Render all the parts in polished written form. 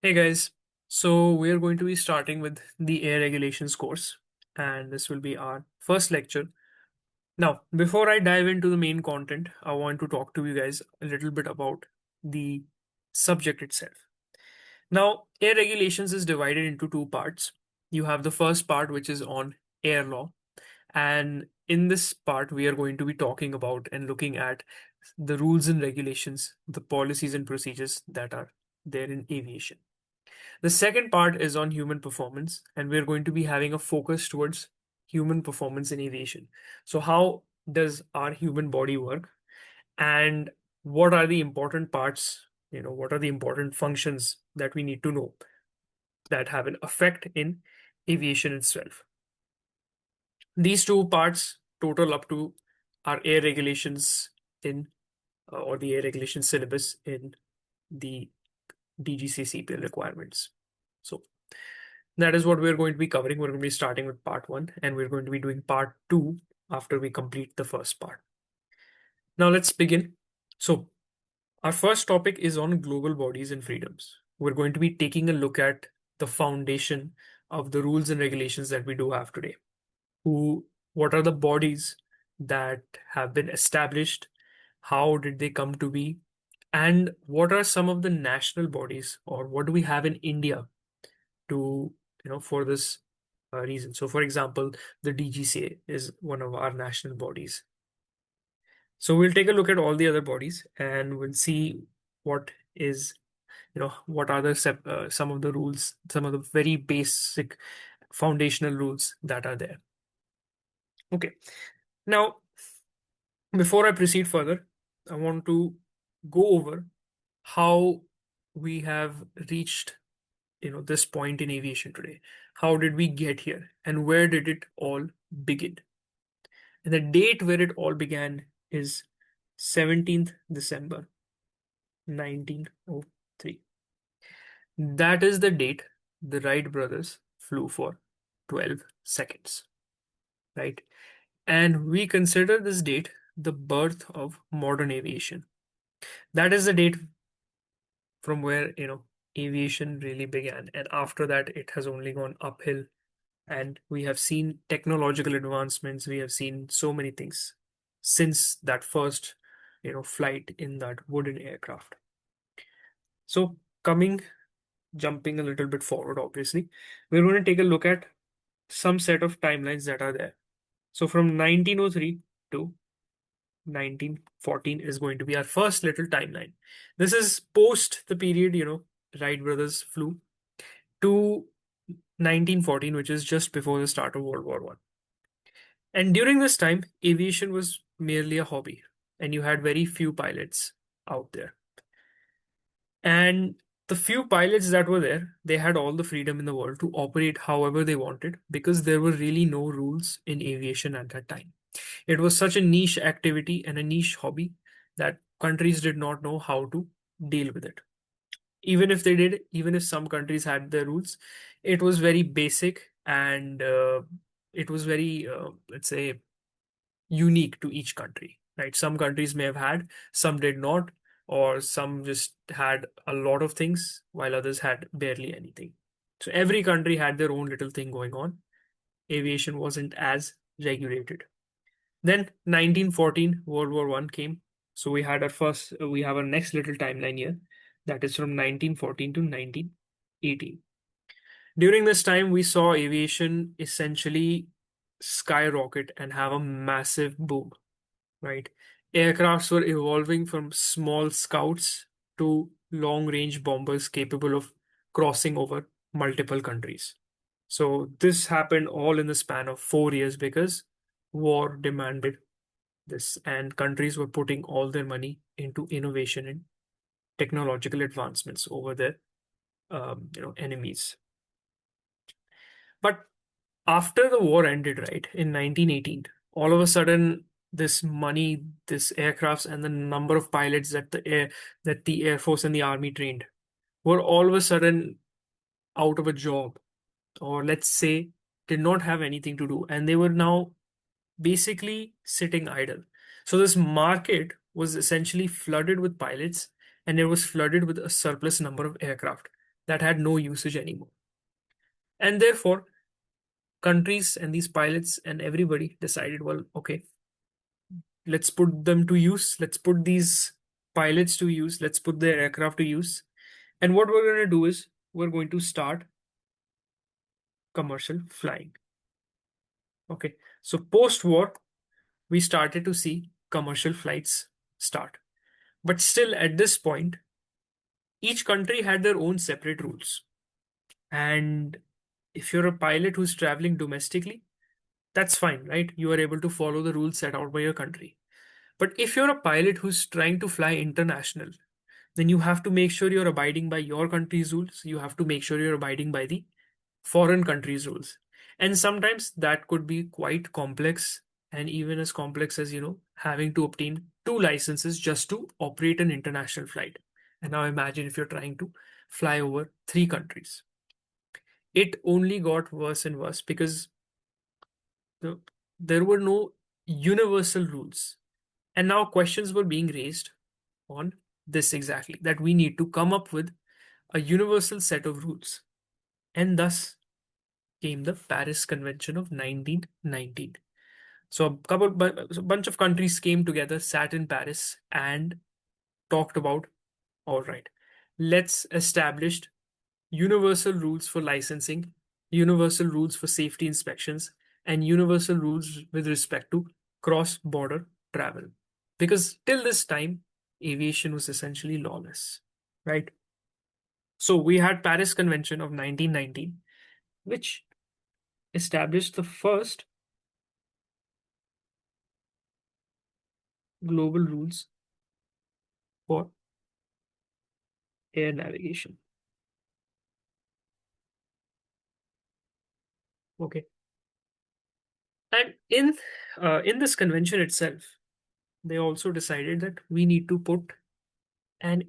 Hey guys, so we're going to be starting with the air regulations course, and this will be our first lecture. Now, before I dive into the main content, I want to talk to you guys a little bit about the subject itself. Now, air regulations is divided into two parts. You have the first part, which is on air law, and in this part, we are going to be talking about and looking at the rules and regulations, the policies and procedures that are there in aviation. The second part is on human performance, and we're going to be having a focus towards human performance in aviation. So, how does our human body work, and what are the important parts? What are the important functions that we need to know that have an effect in aviation itself? These two parts total up to our air regulations in or the air regulation syllabus in the DGCA CPL requirements. So that is what we're going to be covering. We're going to be starting with part one, and we're going to be doing part two after we complete the first part. Now, let's begin. So, our first topic is on global bodies and freedoms. We're going to be taking a look at the foundation of the rules and regulations that we do have today. What are the bodies that have been established? How did they come to be? And what are some of the national bodies, or what do we have in India to for this reason? So for example, the DGCA is one of our national bodies. So we'll take a look at all the other bodies and we'll see what is what are the some of the rules, some of the very basic foundational rules that are there. Okay, now before I proceed further, I want to go over how we have reached this point in aviation today. How did we get here, and where did it all begin? And the date where it all began is 17th December 1903. That is the date the Wright brothers flew for 12 seconds, right? And we consider this date the birth of modern aviation. That is the date from where aviation really began, and after that it has only gone uphill. And we have seen technological advancements, we have seen so many things since that first flight in that wooden aircraft. So coming jumping a little bit forward, obviously we're going to take a look at some set of timelines that are there. So from 1903 to 1914 is going to be our first little timeline. This is post the period Wright brothers flew to 1914, which is just before the start of World War One. And during this time, aviation was merely a hobby, and you had very few pilots out there. And the few pilots that were there, they had all the freedom in the world to operate however they wanted because there were really no rules in aviation at that time. It was such a niche activity and a niche hobby that countries did not know how to deal with it. Even if they did, even if some countries had their rules, it was very basic, and it was very, let's say, unique to each country, right? Some countries may have had, some did not, or some just had a lot of things while others had barely anything. So every country had their own little thing going on. Aviation wasn't as regulated. Then 1914, World War One came. So we have our next little timeline here. That is from 1914 to 1918. During this time, we saw aviation essentially skyrocket and have a massive boom, right? Aircrafts were evolving from small scouts to long range bombers capable of crossing over multiple countries. So this happened all in the span of 4 years because war demanded this, and countries were putting all their money into innovation and technological advancements over their enemies. But after the war ended, right, in 1918, all of a sudden this money, this aircrafts, and the number of pilots that the Air Force and the Army trained were all of a sudden out of a job, or let's say did not have anything to do, and they were now basically sitting idle. So this market was essentially flooded with pilots, and it was flooded with a surplus number of aircraft. that had no usage anymore. And therefore, countries and these pilots and everybody decided, well, okay, let's put them to use. Let's put these pilots to use. Let's put their aircraft to use. And what we're going to do is we're going to start commercial flying. Okay. So post war, we started to see commercial flights start. But still, at this point, each country had their own separate rules. And if you're a pilot who's traveling domestically, that's fine, right? You are able to follow the rules set out by your country. But if you're a pilot who's trying to fly international, then you have to make sure you're abiding by your country's rules. You have to make sure you're abiding by the foreign country's rules. And sometimes that could be quite complex, and even as complex as, having to obtain two licenses just to operate an international flight. And now imagine if you're trying to fly over three countries. It only got worse and worse because the, there were no universal rules. And now questions were being raised on this exactly, that we need to come up with a universal set of rules. And thus came the Paris Convention of 1919. So a bunch of countries came together, sat in Paris, and talked about, all right, let's establish universal rules for licensing, universal rules for safety inspections, and universal rules with respect to cross-border travel. Because till this time, aviation was essentially lawless, right? So we had Paris Convention of 1919, which established the first global rules for air navigation. Okay, and in this convention itself, they also decided that we need to put an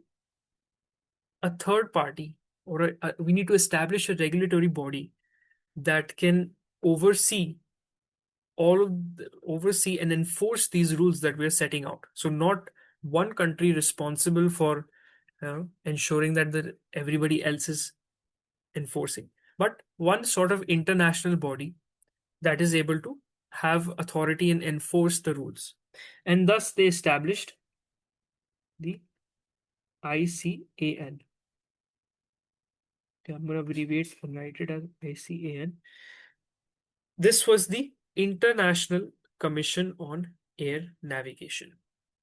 a third party, or we need to establish a regulatory body that can oversee oversee and enforce these rules that we're setting out. So not one country responsible for ensuring that everybody else is enforcing, but one sort of international body that is able to have authority and enforce the rules. And thus they established the ICAN. Okay, I'm going to abbreviate and write it as ICAN. This was the International Commission on Air Navigation.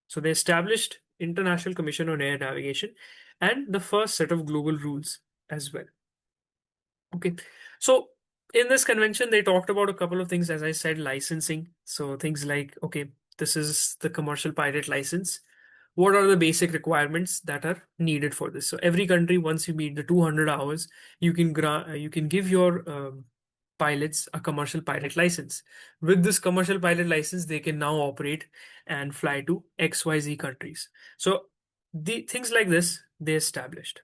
So they established International Commission on Air Navigation and the first set of global rules as well. Okay, so in this convention, they talked about a couple of things, as I said, licensing. So things like, okay, this is the commercial pilot license. What are the basic requirements that are needed for this? So every country, once you meet the 200 hours, you can give your pilots a commercial pilot license. With this commercial pilot license, they can now operate and fly to XYZ countries. So the things like this they established.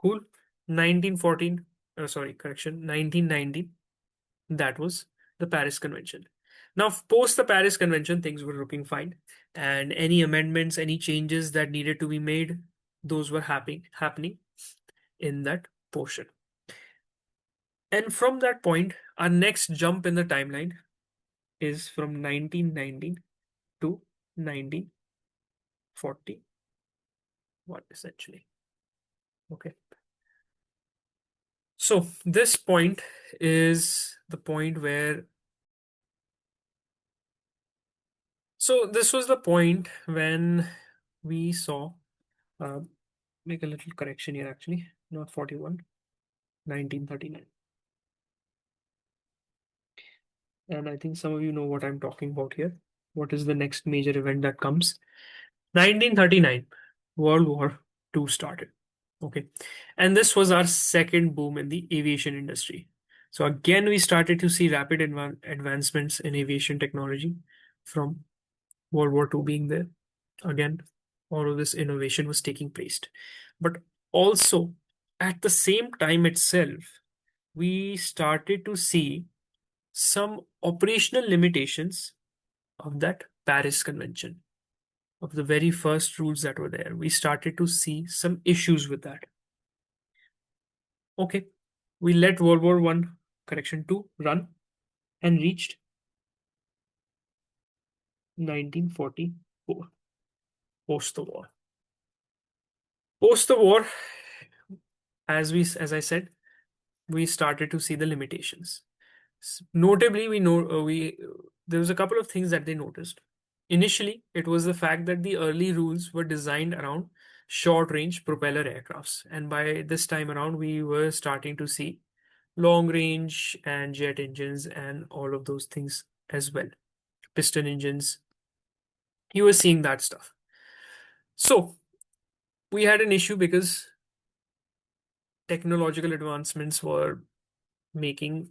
Cool. 1914, sorry, correction, 1990, that was the Paris Convention. Now, post the Paris Convention, things were looking fine, and any amendments, any changes that needed to be made, those were happening in that portion. And from that point, our next jump in the timeline is from 1919 to 1941, essentially. Okay. So this point is the point where, so this was the point when we saw, make a little correction here actually, not 41, 1939. And I think some of you know what I'm talking about here. What is the next major event that comes? 1939, World War II started. Okay. And this was our second boom in the aviation industry. So again, we started to see rapid advancements in aviation technology from World War II being there. Again, all of this innovation was taking place. But also, at the same time itself, we started to see some operational limitations of that Paris Convention, of the very first rules that were there. We started to see some issues with that. Okay, we let World War One, correction two, run and reached 1944, post the war. Post the war, as I said, we started to see the limitations. Notably, we know we there was a couple of things that they noticed. Initially, it was the fact that the early rules were designed around short-range propeller aircrafts, and by this time around, we were starting to see long-range and jet engines and all of those things as well. Piston engines. You were seeing that stuff. So we had an issue because technological advancements were making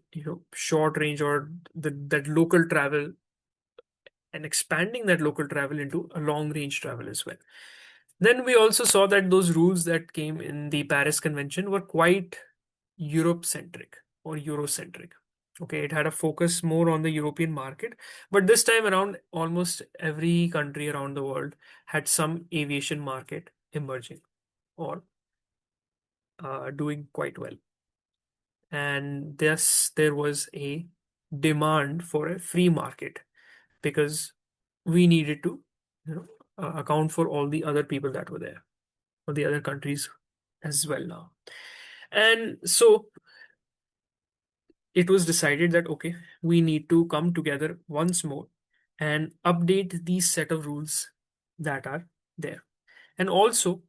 short range or that local travel and expanding that local travel into a long range travel as well. Then we also saw that those rules that came in the Paris Convention were quite Europe centric or Eurocentric. Okay, it had a focus more on the European market, but this time around, almost every country around the world had some aviation market emerging or doing quite well. And thus, there was a demand for a free market because we needed to you know account for all the other people that were there or the other countries as well now. And so it was decided that okay, we need to come together once more and update these set of rules that are there. And also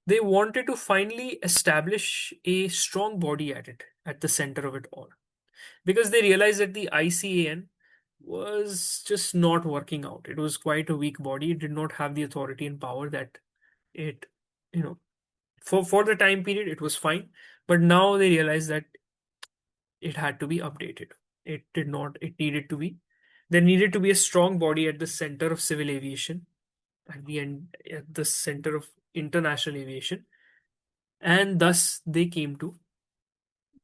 they wanted to finally establish a strong body at the center of it all, because they realized that the ICAN was just not working out. It was quite a weak body. It did not have the authority and power that it, you know, for the time period, it was fine. But now they realized that it had to be updated. It did not, it needed to be, there needed to be a strong body at the center of civil aviation, at the end, at the center of international aviation. And thus they came to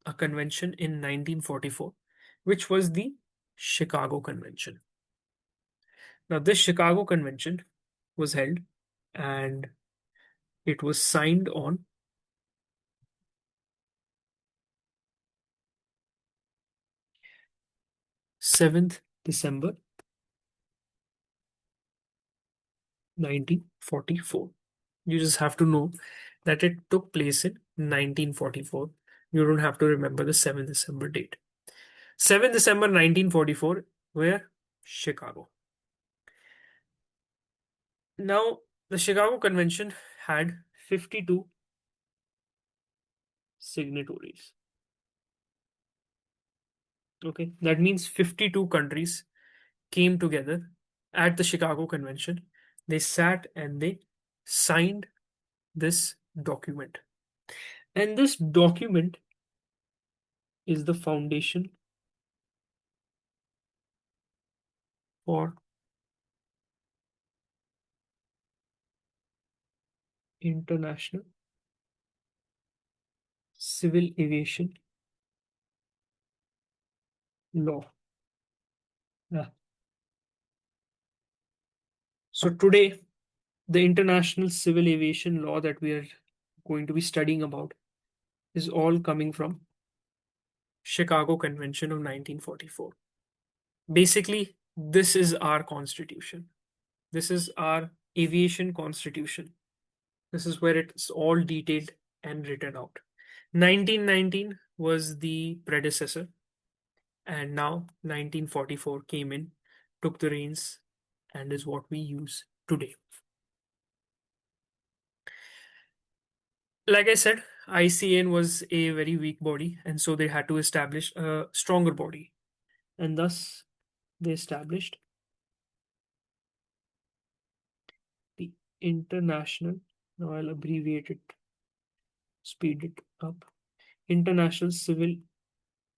a convention in 1944, which was the Chicago Convention. Now, this Chicago Convention was held and it was signed on 7th December 1944. You just have to know that it took place in 1944. You don't have to remember the 7th December date. 7th December 1944, where? Chicago. Now, the Chicago Convention had 52 signatories. Okay, that means 52 countries came together at the Chicago Convention. They sat and they signed this document. And this document is the foundation for international civil aviation law. Yeah. So today, the international civil aviation law that we are going to be studying about is all coming from Chicago Convention of 1944. Basically, this is our constitution. This is our aviation constitution. This is where it's all detailed and written out. 1919 was the predecessor, and now 1944 came in, took the reins, and is what we use today. Like I said, ICN was a very weak body, and so they had to establish a stronger body. And thus, they established the International, now I'll abbreviate it, speed it up, International Civil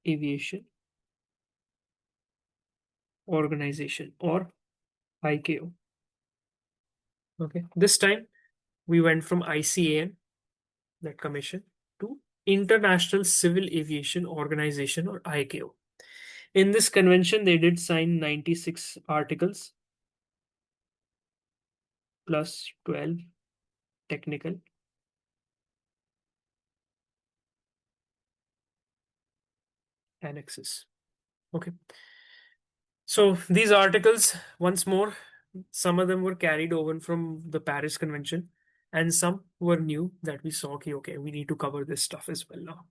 Aviation Organization, or ICAO. Okay, this time we went from ICAN, that commission, to International Civil Aviation Organization, or ICAO. In this convention, they did sign 96 articles plus 12 technical. annexes. Okay. So these articles, once more, some of them were carried over from the Paris Convention, and some were new that we saw, okay, we need to cover this stuff as well now.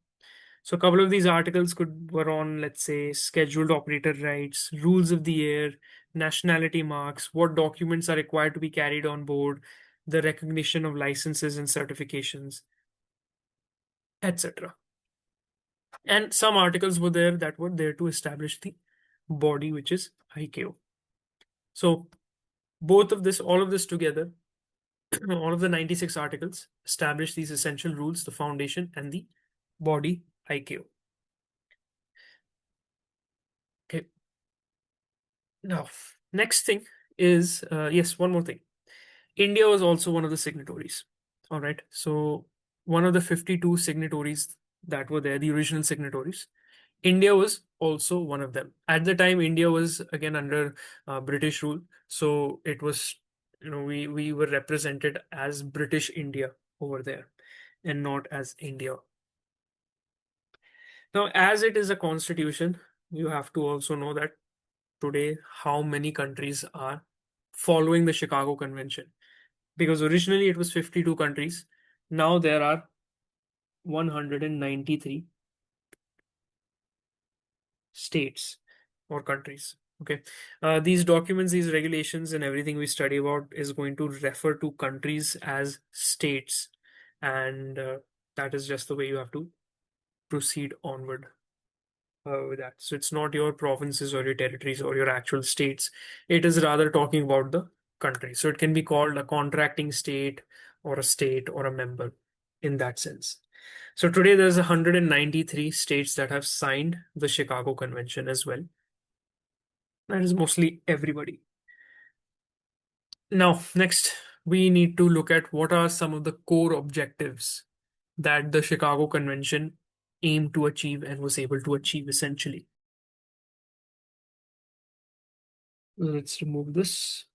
So a couple of these articles were on, let's say, scheduled operator rights, rules of the air, nationality marks, what documents are required to be carried on board, the recognition of licenses and certifications, etc. And some articles were there that were there to establish the body, which is ICAO. So both of this, all of this together, all of the 96 articles establish these essential rules, the foundation and the body ICAO. Okay. Now, next thing is, yes, one more thing. India was also one of the signatories. All right. So one of the 52 signatories that were there, the original signatories, India was also one of them. At the time, India was again under British rule. So it was, we were represented as British India over there and not as India. Now, as it is a constitution, you have to also know that today how many countries are following the Chicago Convention. Because originally it was 52 countries. Now there are 193 states or countries. Okay. These documents, these regulations, and everything we study about is going to refer to countries as states. And that is just the way you have to proceed onward with that. So it's not your provinces or your territories or your actual states. It is rather talking about the country. So it can be called a contracting state or a state or a member in that sense. So today there's 193 states that have signed the Chicago Convention as well. That is mostly everybody. Now, next, we need to look at what are some of the core objectives that the Chicago Convention aimed to achieve and was able to achieve essentially. Let's remove this.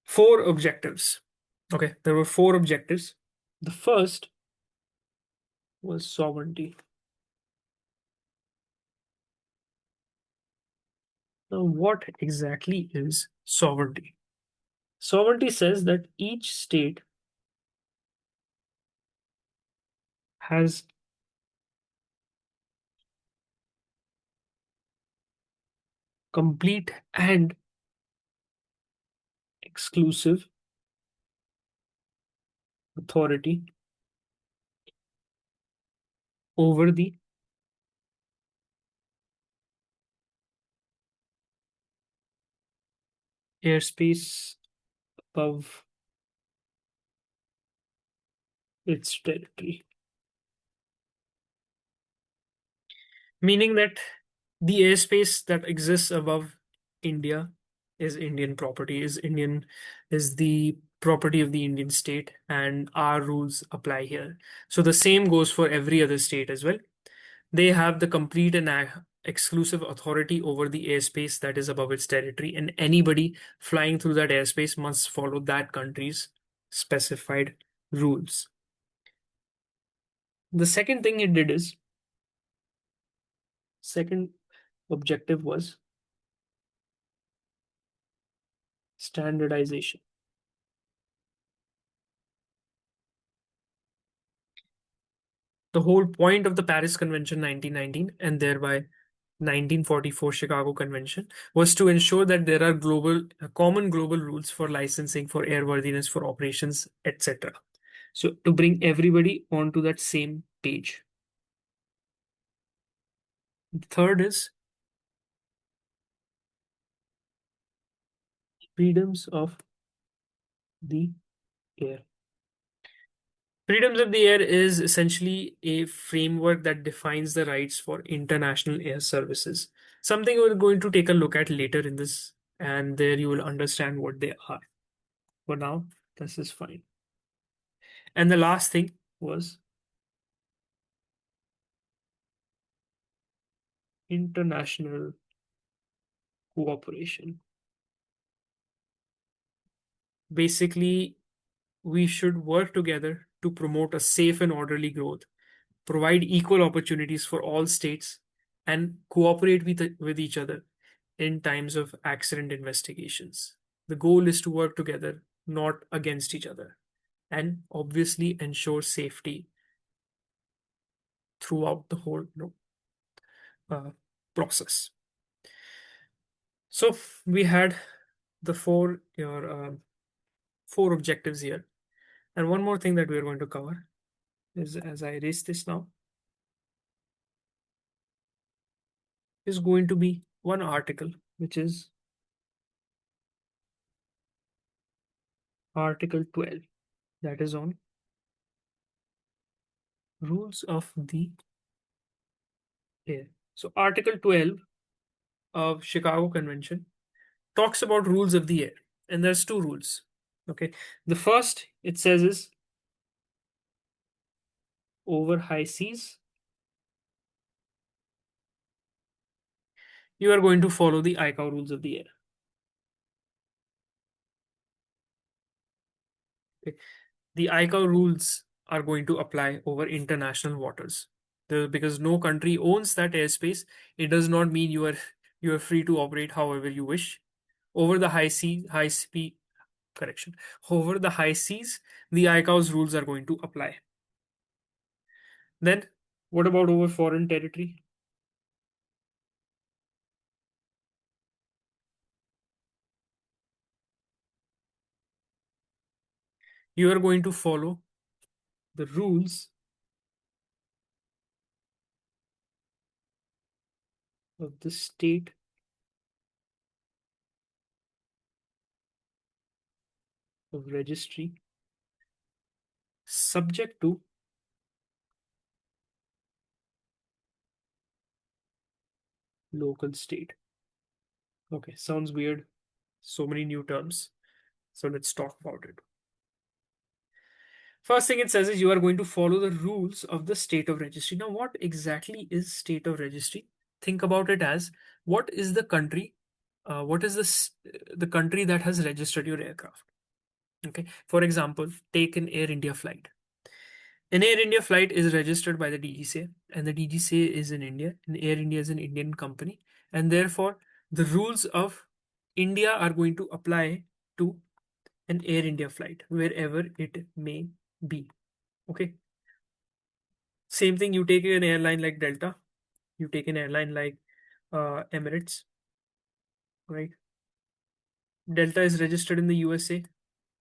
4 objectives. Okay, there were 4 objectives. The first was sovereignty. Now, what exactly is sovereignty? Sovereignty says that each state has complete and exclusive authority over the airspace above its territory. Meaning that the airspace that exists above India is Indian property, is the property of the Indian state, and our rules apply here. So the same goes for every other state as well. They have the complete and exclusive authority over the airspace that is above its territory, and anybody flying through that airspace must follow that country's specified rules. The second thing it did is, second objective was standardization. The whole point of the Paris Convention 1919 and thereby 1944 Chicago Convention was to ensure that there are common global rules for licensing, for airworthiness, for operations, etc. So to bring everybody onto that same page. The third is freedoms of the air. Freedoms of the air is essentially a framework that defines the rights for international air services. Something we're going to take a look at later in this, and there you will understand what they are. For now, this is fine. And the last thing was international cooperation. Basically, we should work together to promote a safe and orderly growth provide equal opportunities for all states, and cooperate with each other in times of accident investigations. The goal is to work together, not against each other, and obviously ensure safety throughout the whole uh, process. So we had the four objectives here, and one more thing that we are going to cover is, as I erase this now, is going to be one article, which is Article 12, that is on rules of the air. So Article 12 of Chicago Convention talks about rules of the air, and there's two rules. Okay, the first it says is over high seas, you are going to follow the ICAO rules of the air. Okay. The ICAO rules are going to apply over international waters. Because no country owns that airspace, it does not mean you are free to operate however you wish. Over the high speed correction. Over the high seas, the ICAO's rules are going to apply. Then, what about over foreign territory? You are going to follow the rules of the state of registry subject to local state. Okay, sounds weird. So many new terms. So let's talk about it. First thing it says is you are going to follow the rules of the state of registry. Now, what exactly is state of registry? Think about it as what is the country, what is the country that has registered your aircraft? Okay. For example, take an Air India flight. An Air India flight is registered by the DGCA, and the DGCA is in India, and Air India is an Indian company, and therefore the rules of India are going to apply to an Air India flight wherever it may be. Okay. Same thing, you take an airline like Delta, you take an airline like Emirates, right? Delta is registered in the USA,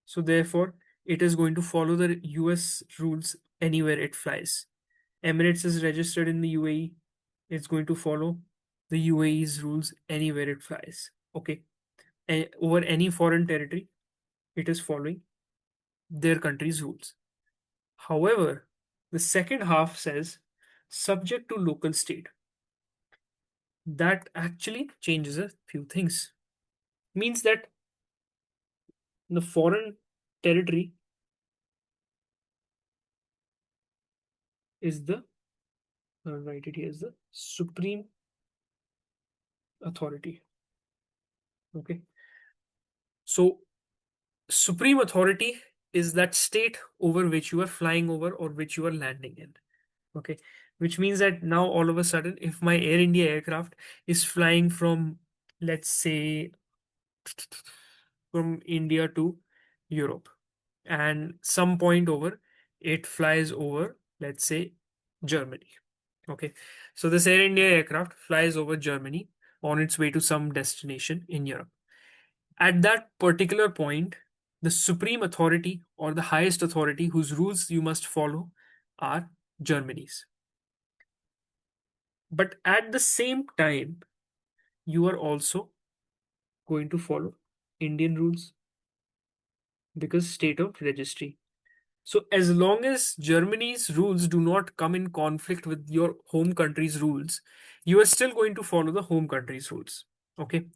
so therefore it is going to follow the US rules anywhere it flies. Emirates is registered in the UAE, it's going to follow the UAE's rules anywhere it flies. Okay. And over any foreign territory, it is following their country's rules. However, the second half says subject to local state. That actually changes a few things. Means that the foreign territory is the write it here is the supreme authority. Okay. So supreme authority is that state over which you are flying over or which you are landing in. Okay. Which means that now all of a sudden, if my Air India aircraft is flying from, let's say, from India to Europe, and some point over, it flies over, let's say, Germany. Okay. So this Air India aircraft flies over Germany on its way to some destination in Europe. At that particular point, the supreme authority or the highest authority whose rules you must follow are Germany's. But at the same time, you are also going to follow Indian rules because state of registry. So as long as Germany's rules do not come in conflict with your home country's rules, you are still going to follow the home country's rules. Okay.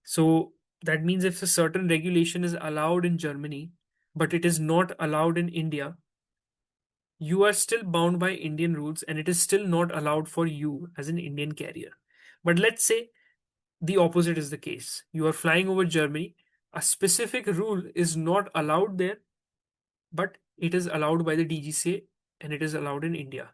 So that means if a certain regulation is allowed in Germany, but it is not allowed in India, you are still bound by Indian rules and it is still not allowed for you as an Indian carrier. But let's say the opposite is the case. You are flying over Germany, a specific rule is not allowed there, but it is allowed by the DGCA and it is allowed in India.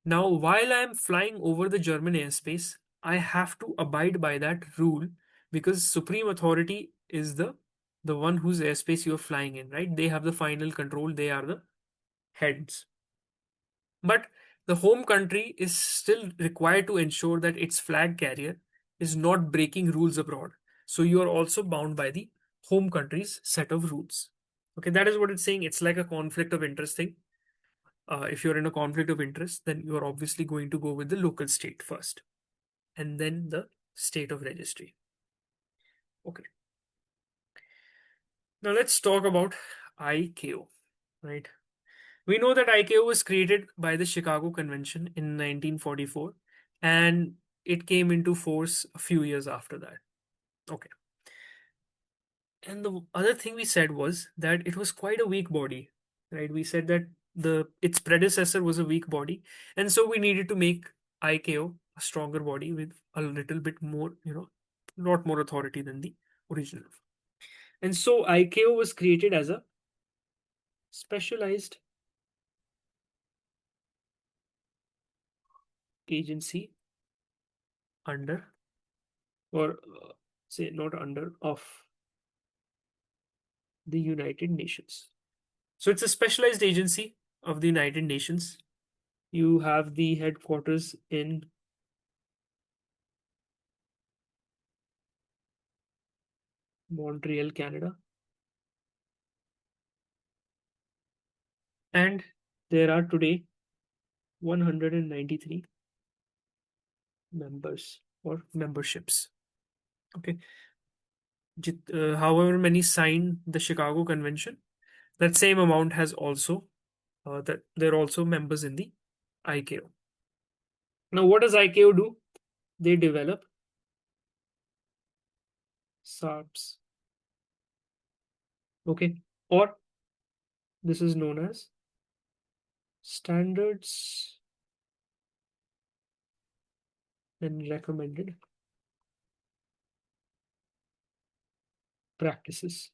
Now, while I'm flying over the German airspace, I have to abide by that rule because supreme authority is the one whose airspace you're flying in, right? They have the final control, they are the heads. But the home country is still required to ensure that its flag carrier is not breaking rules abroad. So you are also bound by the home country's set of rules. Okay, that is what it's saying. It's like a conflict of interest thing. If you're in a conflict of interest, then you're obviously going to go with the local state first and then the state of registry. Okay, now let's talk about ICAO, right? We know that ICAO was created by the Chicago Convention in 1944 and it came into force a few years after that. Okay. And the other thing we said was that it was quite a weak body, right? We said that the its predecessor was a weak body, and so we needed to make ICAO a stronger body with a little bit more, lot more authority than the original. And so ICAO was created as a specialized agency under, or say not under, of the United Nations. So it's a specialized agency of the United Nations. You have the headquarters in Montreal, Canada, and there are today 193 members or memberships. Okay, however many signed the Chicago Convention, that same amount has also that they're also members in the ICAO. Now, what does ICAO do? They develop SARPs. Okay, or this is known as standards and recommended practices.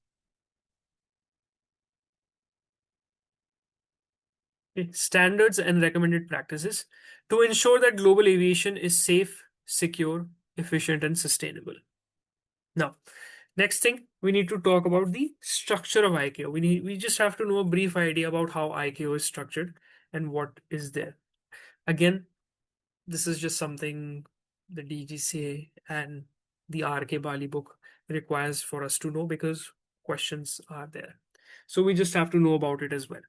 Okay, standards and recommended practices to ensure that global aviation is safe, secure, efficient, and sustainable. Now, next thing we need to talk about the structure of ICAO. We just have to know a brief idea about how ICAO is structured and what is there. Again, this is just something the DGCA and the RK Bali book requires for us to know because questions are there. So we just have to know about it as well.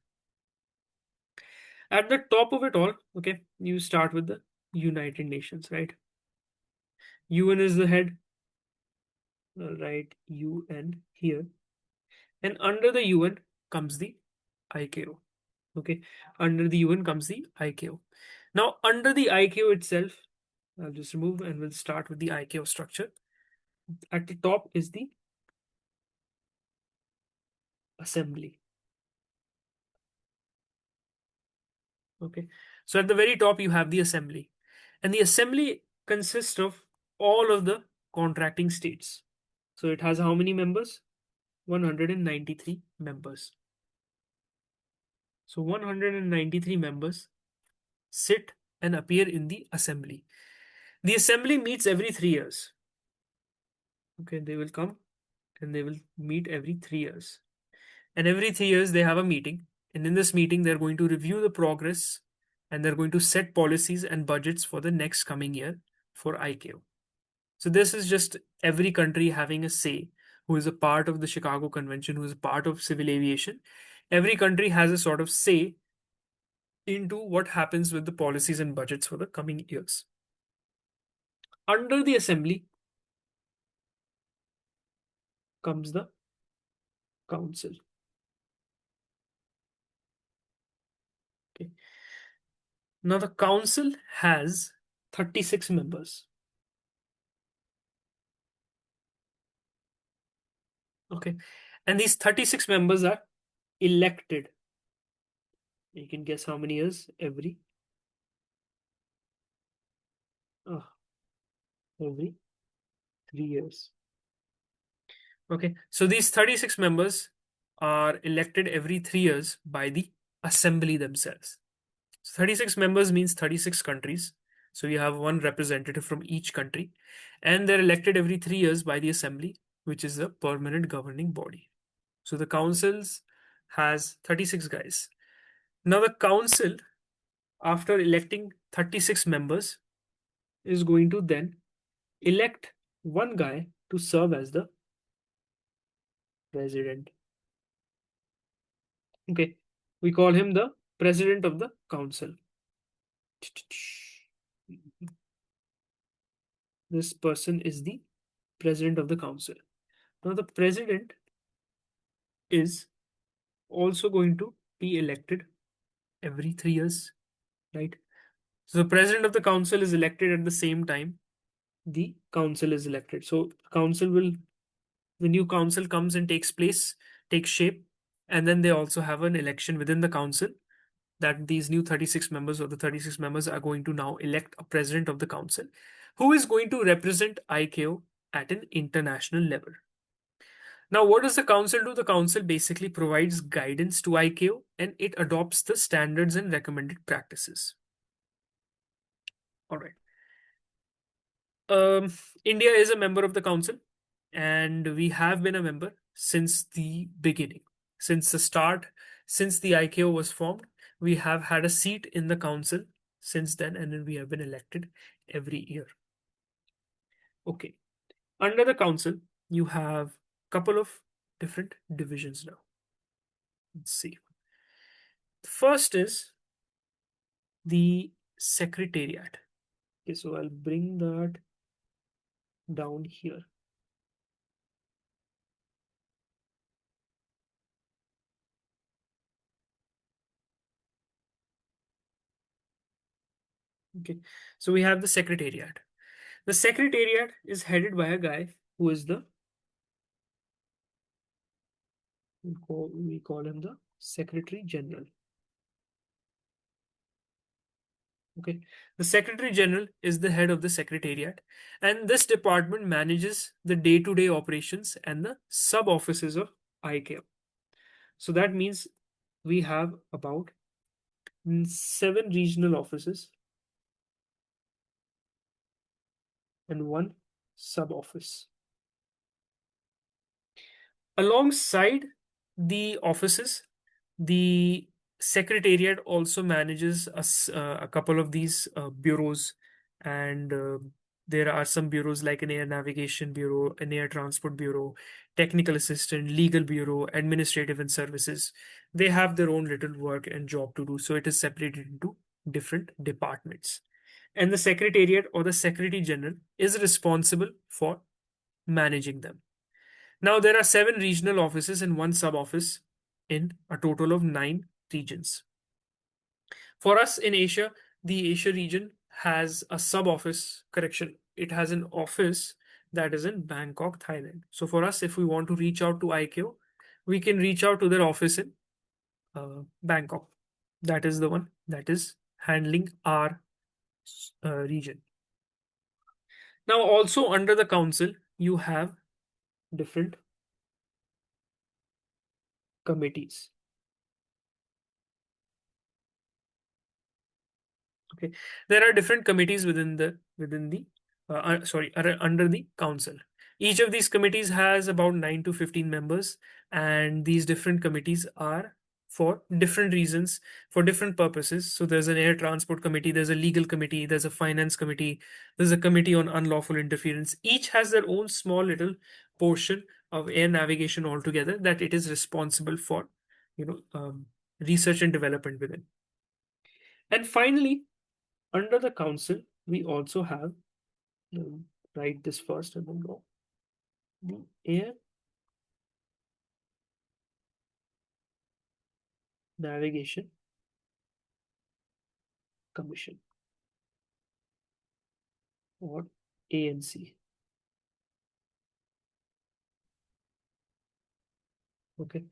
At the top of it all, okay, you start with the United Nations, right? UN is the head, right? UN here. And under the UN comes the ICAO. Okay, under the UN comes the ICAO. Now, under the ICAO itself, I'll just remove and we'll start with the ICAO structure. At the top is the assembly. Okay, so at the very top, you have the assembly, and the assembly consists of all of the contracting states. So it has how many members? 193 members. So 193 members sit and appear in the assembly. The assembly meets every 3 years. Okay, they will come and they will meet every 3 years. And every 3 years they have a meeting. And in this meeting, they're going to review the progress and they're going to set policies and budgets for the next coming year for ICAO. So this is just every country having a say who is a part of the Chicago Convention, who is a part of civil aviation. Every country has a sort of say into what happens with the policies and budgets for the coming years. Under the assembly comes the council. Okay. Now the council has 36 members. Okay. And these 36 members are elected. You can guess how many years? Uh, every 3 years. Okay. So these 36 members are elected every 3 years by the assembly themselves. 36 members means 36 countries. So you have one representative from each country, and they're elected every 3 years by the assembly, which is a permanent governing body. So the councils has 36 guys. Now the council, after electing 36 members, is going to then elect one guy to serve as the president. Okay, we call him the president of the council. This person is the president of the council. Now, the president is also going to be elected every 3 years, right? So, the president of the council is elected at the same time the council is elected. So, the new council comes and takes shape, and then they also have an election within the council that these new 36 members or the 36 members are going to now elect a president of the council who is going to represent ICAO at an international level. Now, what does the council do? The council basically provides guidance to ICAO and it adopts the standards and recommended practices. All right. India is a member of the council, and we have been a member since the beginning. Since the start, since the ICAO was formed, we have had a seat in the council since then, and then we have been elected every year. Okay. Under the council, you have a couple of different divisions now. Let's see. The first is the secretariat. Okay, so I'll bring that down here. Okay, so we have the secretariat. The secretariat is headed by a guy who is we call him the Secretary General. Okay, the Secretary General is the head of the secretariat, and this department manages the day-to-day operations and the sub offices of ICAO. So that means we have about 7 regional offices and 1 sub office. Alongside the offices, the secretariat also manages a couple of these bureaus, and there are some bureaus like an air navigation bureau, an air transport bureau, technical assistant, legal bureau, administrative and services. They have their own little work and job to do, so it is separated into different departments. And the secretariat or the secretary general is responsible for managing them. Now, there are 7 regional offices and 1 sub office in a total of 9 regions. For us in Asia, the Asia region has a sub office, correction, it has an office that is in Bangkok, Thailand. So, for us, if we want to reach out to ICAO, we can reach out to their office in Bangkok. That is the one that is handling our region. Now, also under the council, you have different committees. Okay, there are different committees under the council. Each of these committees has about 9 to 15 members, and these different committees are for different reasons, for different purposes. So there's an air transport committee, there's a legal committee, there's a finance committee, there's a committee on unlawful interference. Each has their own small little portion of air navigation altogether that it is responsible for, research and development within. And finally, under the council, we also have, write this first and then go, the Air Navigation Commission, or ANC. Okay.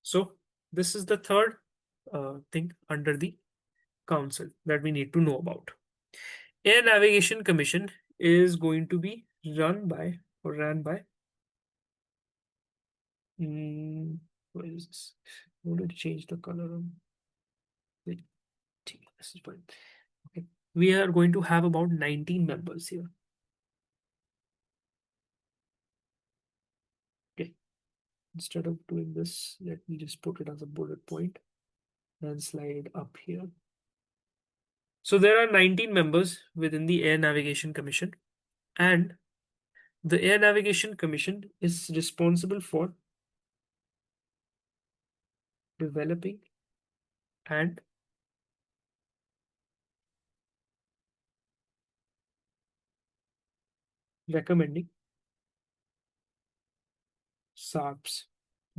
So this is the third thing under the council that we need to know about. Air Navigation Commission is going to be ran by, what is this? I wanted to change the color. access point. Okay. We are going to have about 19 members here. Okay. Instead of doing this, let me just put it as a bullet point and slide it up here. So there are 19 members within the Air Navigation Commission, and the Air Navigation Commission is responsible for developing and recommending SARPs.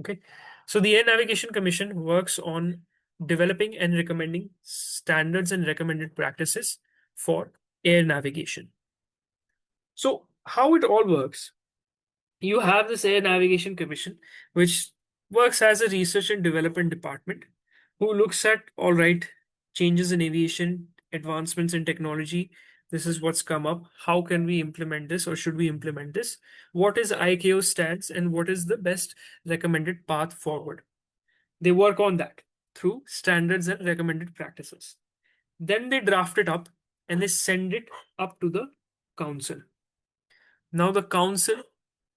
Okay. So the Air Navigation Commission works on developing and recommending standards and recommended practices for air navigation. So how it all works, you have this Air Navigation Commission, which works as a research and development department who looks at all right changes in aviation, advancements in technology. This is what's come up. How can we implement this, or should we implement this? What is ICAO stance, and what is the best recommended path forward? They work on that through standards and recommended practices. Then they draft it up and they send it up to the council. Now the council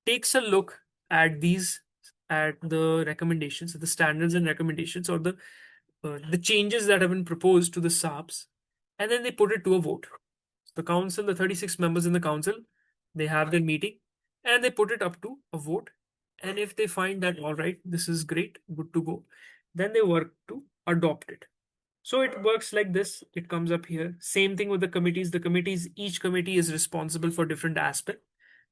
takes a look at the recommendations, the standards and recommendations, or the changes that have been proposed to the SARPs, and then they put it to a vote. The council, the 36 members in the council, they have their meeting and they put it up to a vote. And if they find that all right, this is great, good to go, then they work to adopt it. So it works like this. It comes up here. Same thing with the committees. The committees, each committee is responsible for different aspect.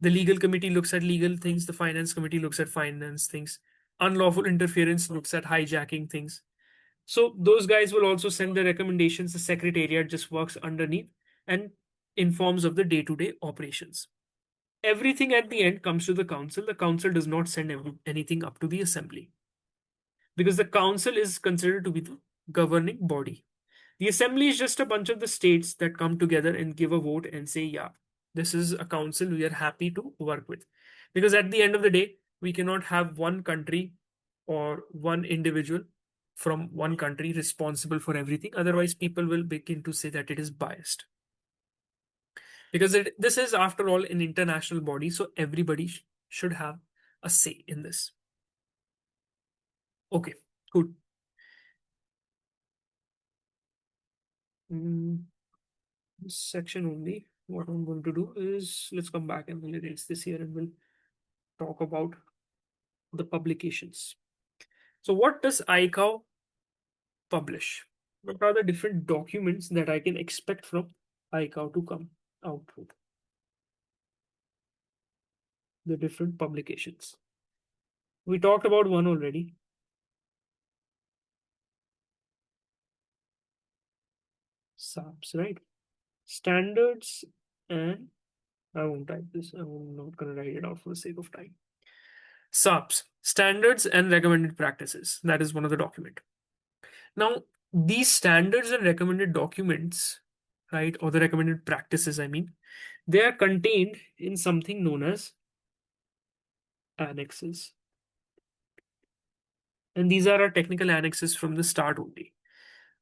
The legal committee looks at legal things. The finance committee looks at finance things. Unlawful interference looks at hijacking things. So those guys will also send the recommendations. The secretariat just works underneath and informs of the day-to-day operations. Everything at the end comes to the council. The council does not send anything up to the assembly because the council is considered to be the governing body. The assembly is just a bunch of the states that come together and give a vote and say, yeah, this is a council we are happy to work with. Because at the end of the day, we cannot have one country or one individual from one country responsible for everything. Otherwise, people will begin to say that it is biased. Because this is, after all, an international body, so everybody should have a say in this. Okay, good. This section only. What I'm going to do is let's come back and we'll erase this here and we'll talk about the publications. So, what does ICAO publish? What are the different documents that I can expect from ICAO to come out with? The different publications. We talked about one already. SARPs, right? Standards and I won't type this. I'm not going to write it out for the sake of time. SARPs, standards and recommended practices. That is one of the document. Now, these standards and recommended documents, right, or the recommended practices, I mean, they are contained in something known as annexes. And these are our technical annexes from the start only.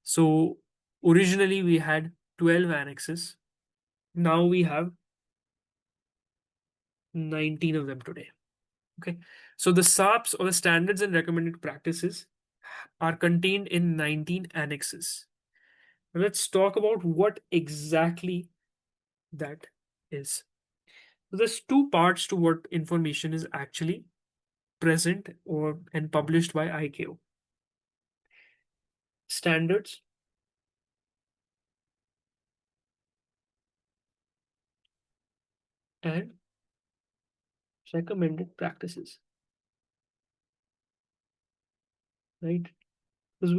So originally we had 12 annexes. Now we have 19 of them today. Okay. So the SARPs, or the standards and recommended practices, are contained in 19 annexes. Let's talk about what exactly that is. So there's two parts to what information is actually present or and published by ICAO. Standards and recommended practices. Right? Because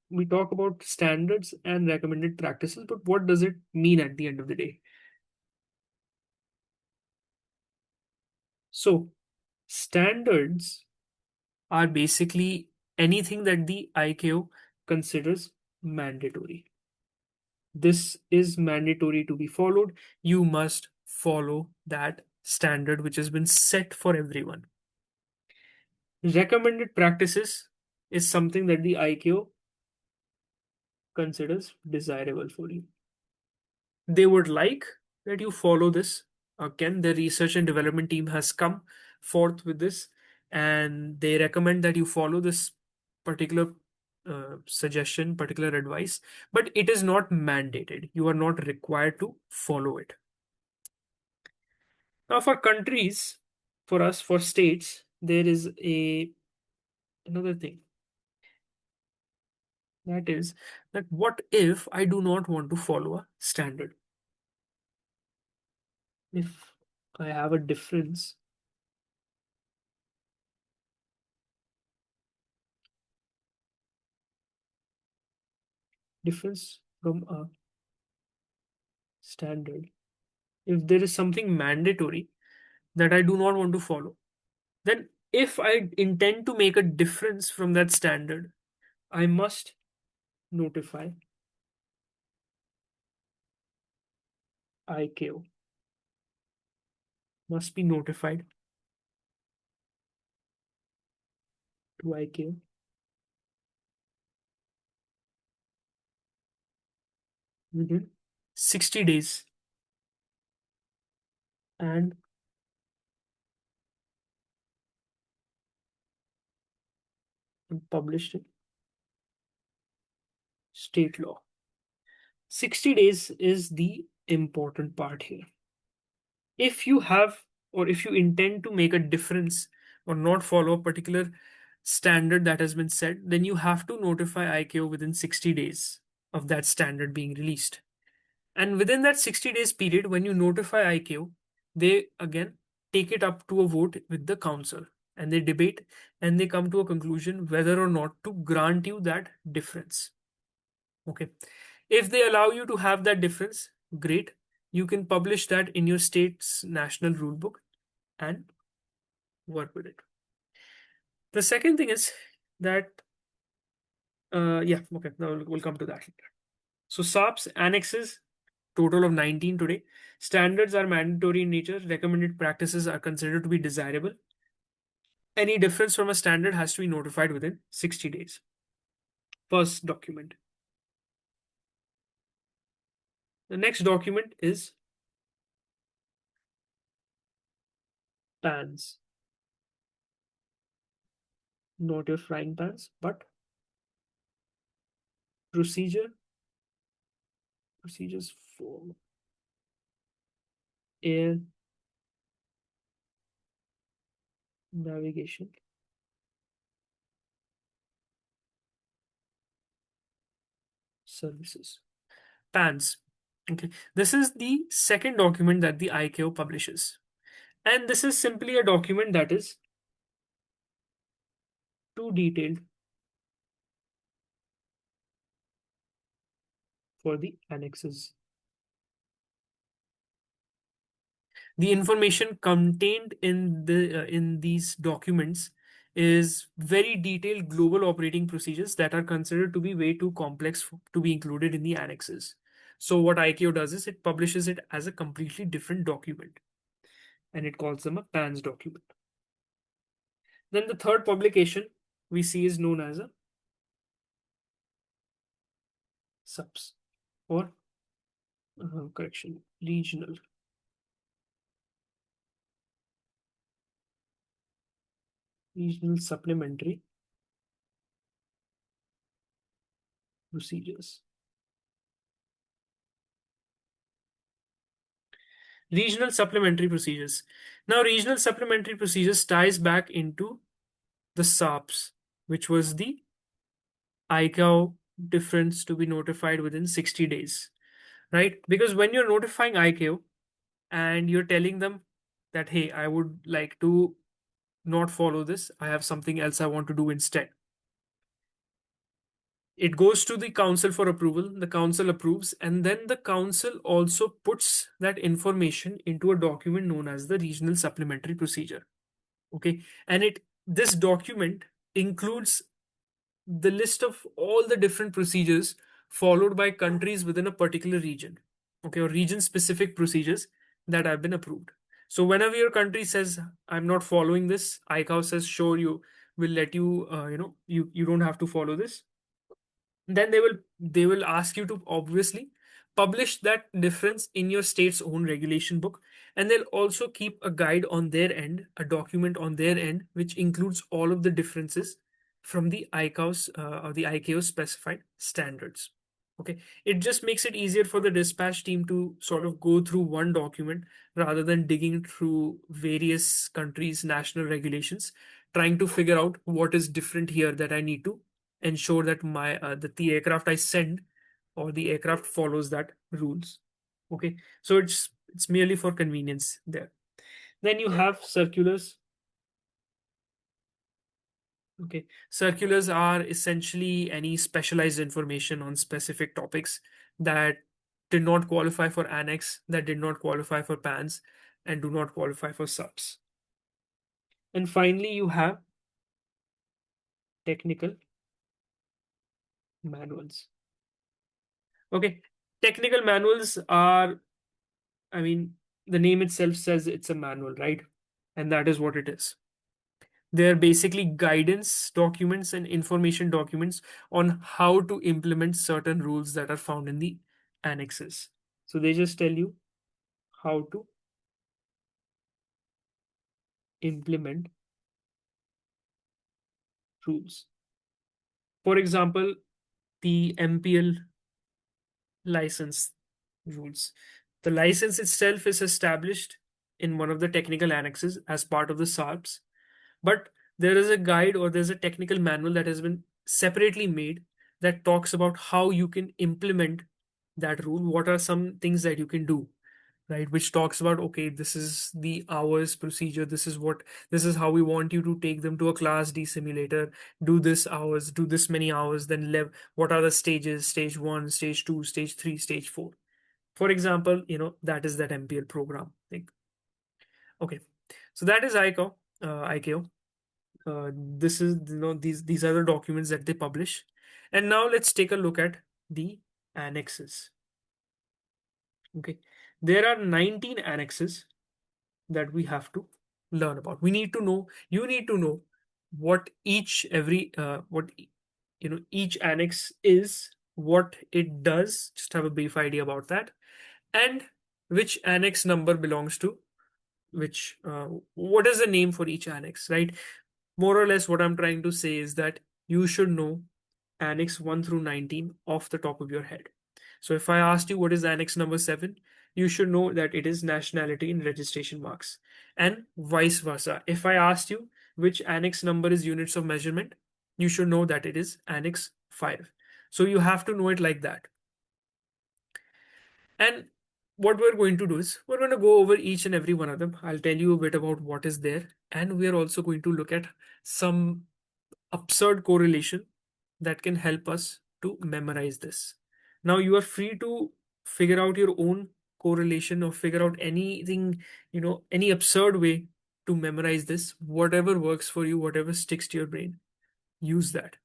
we talk about standards and recommended practices, but what does it mean at the end of the day? So standards are basically anything that the ICAO considers mandatory. This is mandatory to be followed. You must follow that standard which has been set for everyone. Recommended practices is something that the ICAO considers desirable for you. They would like that you follow this. Again, the research and development team has come forth with this, and they recommend that you follow this particular suggestion, particular advice, but it is not mandated. You are not required to follow it. Now, for countries, for us, for states, there is a another thing. That is that what if I do not want to follow a standard? If I have a difference from a standard, if there is something mandatory that I do not want to follow, then if I intend to make a difference from that standard, I must notify ICAO, must be notified to ICAO within 60 days and published in state law. 60 days is the important part here. If you have or if you intend to make a difference or not follow a particular standard that has been set, then you have to notify ICAO within 60 days of that standard being released. And within that 60 days period, when you notify ICAO, they again take it up to a vote with the council and they debate and they come to a conclusion whether or not to grant you that difference. Okay. If they allow you to have that difference, great. You can publish that in your state's national rule book and work with it. The second thing is that, yeah, okay, now we'll come to that later. So SARPs annexes, total of 19 today. Standards are mandatory in nature. Recommended practices are considered to be desirable. Any difference from a standard has to be notified within 60 days. First document. The next document is PANs. Not your frying pans, but procedures for air navigation services. PANs. Okay, this is the second document that the ICAO publishes. And this is simply a document that is too detailed for the annexes. The information contained in these documents is very detailed global operating procedures that are considered to be way too complex to be included in the annexes. So what ICAO does is it publishes it as a completely different document and it calls them a PANS document. Then the third publication we see is known as a SUPS or correction, regional supplementary procedures. Regional supplementary procedures. Now, regional supplementary procedures ties back into the SARPs, which was the ICAO difference to be notified within 60 days, right? Because when you're notifying ICAO and you're telling them that, hey, I would like to not follow this, I have something else I want to do instead. It goes to the council for approval, the council approves, and then the council also puts that information into a document known as the regional supplementary procedure. Okay, and it this document includes the list of all the different procedures followed by countries within a particular region, okay, or region specific procedures that have been approved. So whenever your country says I'm not following this, ICAO says sure, you will let you, you don't have to follow this. Then they will ask you to obviously publish that difference in your state's own regulation book, and they'll also keep a guide on their end, a document on their end, which includes all of the differences from the ICAO's or the ICAO specified standards. Okay, it just makes it easier for the dispatch team to sort of go through one document rather than digging through various countries' national regulations, trying to figure out what is different here that I need to ensure that the aircraft I send or the aircraft follows that rules. Okay, so it's merely for convenience there. Then you have circulars. Okay, circulars are essentially any specialized information on specific topics that did not qualify for annex, that did not qualify for PANs, and do not qualify for SARPs. And finally, you have technical manuals. Okay, technical manuals are, I mean, the name itself says it's a manual, right? And that is what it is. They're basically guidance documents and information documents on how to implement certain rules that are found in the annexes. So they just tell you how to implement rules. For example, the MPL license rules. The license itself is established in one of the technical annexes as part of the SARPs, but there is a guide or there's a technical manual that has been separately made that talks about how you can implement that rule. What are some things that you can do, right? Which talks about, okay, this is the hours procedure, this is how we want you to take them to a class D simulator, do this hours, do this many hours, then what are the stages, stage 1, stage 2, stage 3, stage 4. For example, that is that MPL program thing. Okay, so that is ICAO. This is, these are the documents that they publish. And now let's take a look at the annexes. Okay, there are 19 annexes that we have to learn about. We need to know, you need to know what each annex is, what it does, just have a brief idea about that, and which annex number belongs to which, what is the name for each annex, right? More or less what I'm trying to say is that you should know annex 1 through 19 off the top of your head. So if I asked you what is annex number 7, you should know that it is nationality and registration marks, and vice versa. If I asked you which annex number is units of measurement, you should know that it is annex 5. So you have to know it like that. And what we're going to do is we're going to go over each and every one of them. I'll tell you a bit about what is there, and we're also going to look at some absurd correlation that can help us to memorize this. Now, you are free to figure out your own correlation or figure out anything, any absurd way to memorize this. Whatever works for you, whatever sticks to your brain, use that.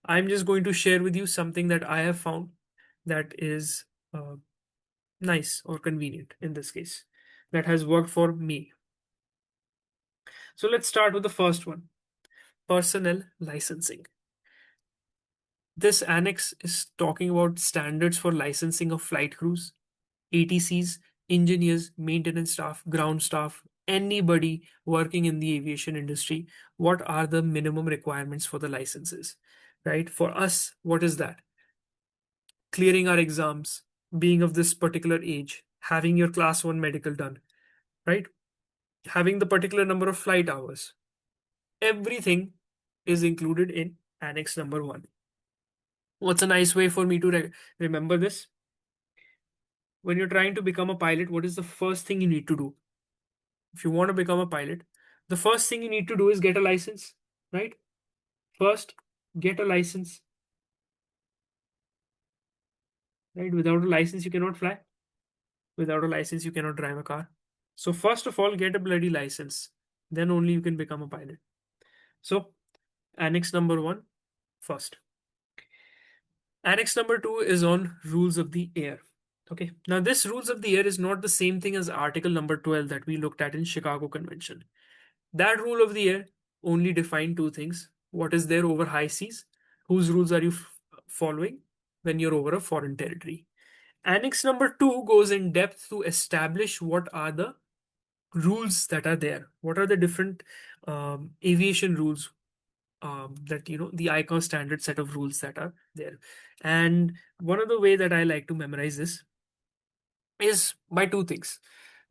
I'm just going to share with you something that I have found that is nice or convenient in this case, that has worked for me. So let's start with the first one, personnel licensing. This annex is talking about standards for licensing of flight crews, ATCs, engineers, maintenance staff, ground staff, anybody working in the aviation industry. What are the minimum requirements for the licenses? Right? For us, what is that? Clearing our exams, being of this particular age, having your class 1 medical done, right? Having the particular number of flight hours. Everything is included in annex number 1. What's a nice way for me to remember this? When you're trying to become a pilot, what is the first thing you need to do? If you want to become a pilot, the first thing you need to do is get a license, right? First, get a license, right? Without a license, you cannot fly. Without a license, you cannot drive a car. So, first of all, get a bloody license. Then only you can become a pilot. So, annex number 1, first. Annex number 2 is on rules of the air. Okay, now this rules of the air is not the same thing as article number 12 that we looked at in Chicago Convention. That rule of the air only defined two things. What is there over high seas? Whose rules are you following? when you're over a foreign territory. Annex number 2 goes in depth to establish what are the rules that are there. What are the different aviation rules that the ICAO standard set of rules that are there. And one of the way that I like to memorize this is by two things.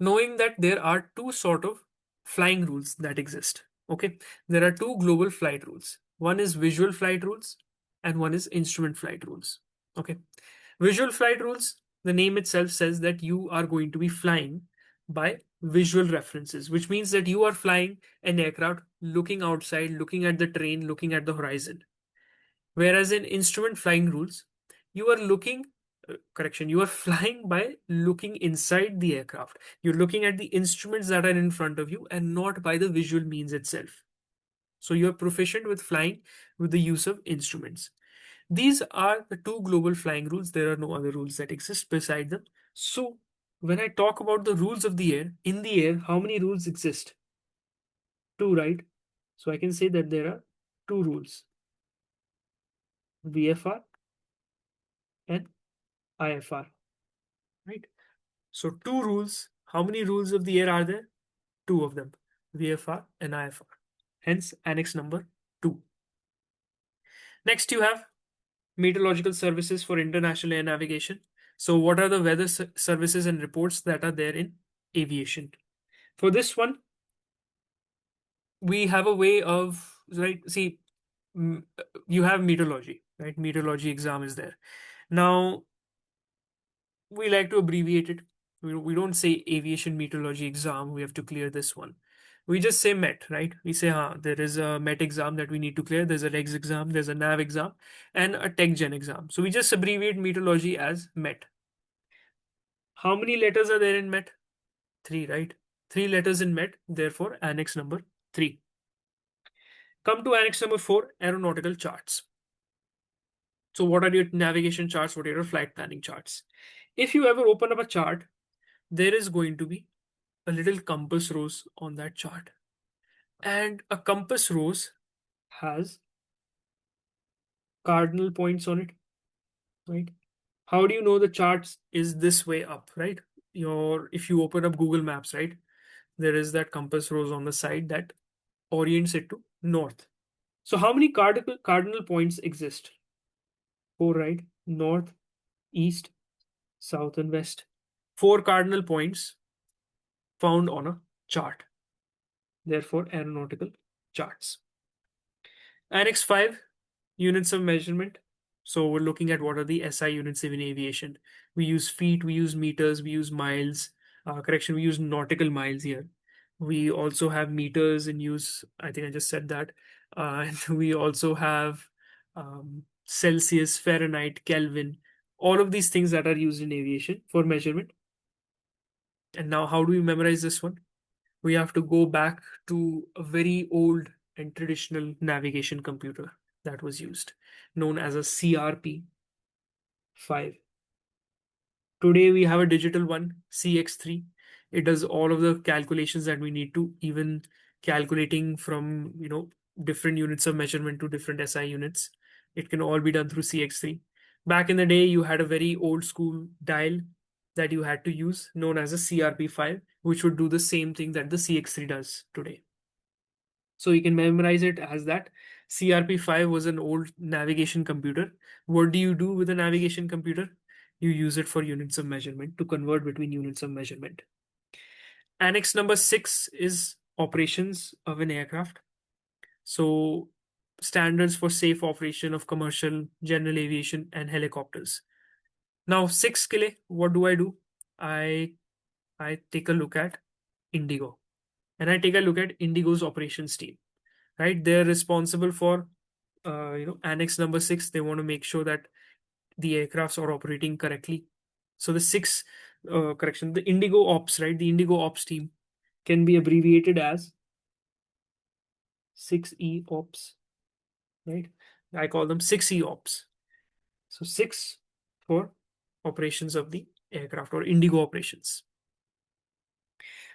Knowing that there are two sort of flying rules that exist. Okay, there are two global flight rules. One is visual flight rules, and one is instrument flight rules. Okay, visual flight rules, the name itself says that you are going to be flying by visual references, which means that you are flying an aircraft looking outside, looking at the terrain, looking at the horizon. Whereas in instrument flying rules, you are you are flying by looking inside the aircraft. You're looking at the instruments that are in front of you and not by the visual means itself. So you're proficient with flying with the use of instruments. These are the two global flying rules. There are no other rules that exist beside them. So when I talk about the rules of the air, in the air, how many rules exist? Two, right? So I can say that there are two rules, VFR and IFR, right? So two rules. How many rules of the air are there? Two of them, VFR and IFR. Hence, annex number 2. Next, you have meteorological services for international air navigation. So what are the weather services and reports that are there in aviation? For this one, we have a way of, right? See, you have meteorology, right? Meteorology exam is there. Now, we like to abbreviate it. We don't say aviation meteorology exam, we have to clear this one. We just say MET, right? We say, there is a MET exam that we need to clear, there's a REGS exam, there's a NAV exam, and a Tech Gen exam. So we just abbreviate meteorology as MET. How many letters are there in MET? Three, right? Three letters in MET, therefore annex number 3. Come to annex number 4, aeronautical charts. So what are your navigation charts? What are your flight planning charts? If you ever open up a chart, there is going to be a little compass rose on that chart. And a compass rose has cardinal points on it, right? How do you know the chart is this way up, right? If you open up Google Maps, right, there is that compass rose on the side that orients it to north. So how many cardinal points exist? Four, right? North, east, south, and west. Four cardinal points found on a chart. Therefore, aeronautical charts. Annex 5, units of measurement. So we're looking at what are the SI units in aviation. We use feet, we use meters, we use miles. We use nautical miles here. We also have meters in use. I think I just said that. And we also have Celsius, Fahrenheit, Kelvin, all of these things that are used in aviation for measurement. And now, how do we memorize this one? We have to go back to a very old and traditional navigation computer that was used, known as a CRP 5. Today we have a digital one, CX3. It does all of the calculations that we need to, even calculating from different units of measurement to different SI units. It can all be done through CX3. Back in the day, you had a very old school dial that you had to use, known as a CRP5, which would do the same thing that the CX3 does today. So you can memorize it as that. CRP5 was an old navigation computer. What do you do with a navigation computer? You use it for units of measurement to convert between units of measurement. Annex number 6 is operations of an aircraft. So standards for safe operation of commercial, general aviation, and helicopters. Now 6 ke liye, what do? I take a look at Indigo, and I take a look at Indigo's operations team. Right, they're responsible for annex number 6. They want to make sure that the aircrafts are operating correctly. So the the Indigo Ops, right? The Indigo Ops team can be abbreviated as 6E Ops, right? I call them 6E Ops. So 6 for operations of the aircraft or Indigo operations.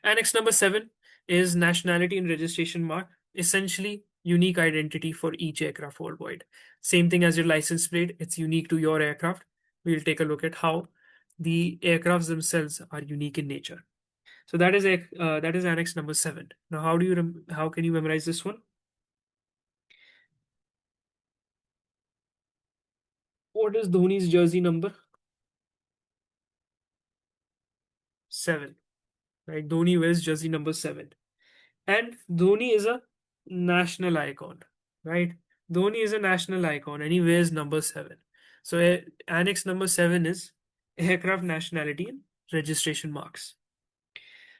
Annex number 7 is nationality and registration mark. Essentially, unique identity for each aircraft worldwide. Same thing as your license plate, it's unique to your aircraft. We'll take a look at how the aircrafts themselves are unique in nature. So that is annex number 7. Now, how can you memorize this one? What is Dhoni's jersey number? 7. Right? Dhoni wears jersey number 7. And Dhoni is a national icon, right? Dhoni is a national icon and he wears number 7. So annex number 7 is aircraft nationality and registration marks.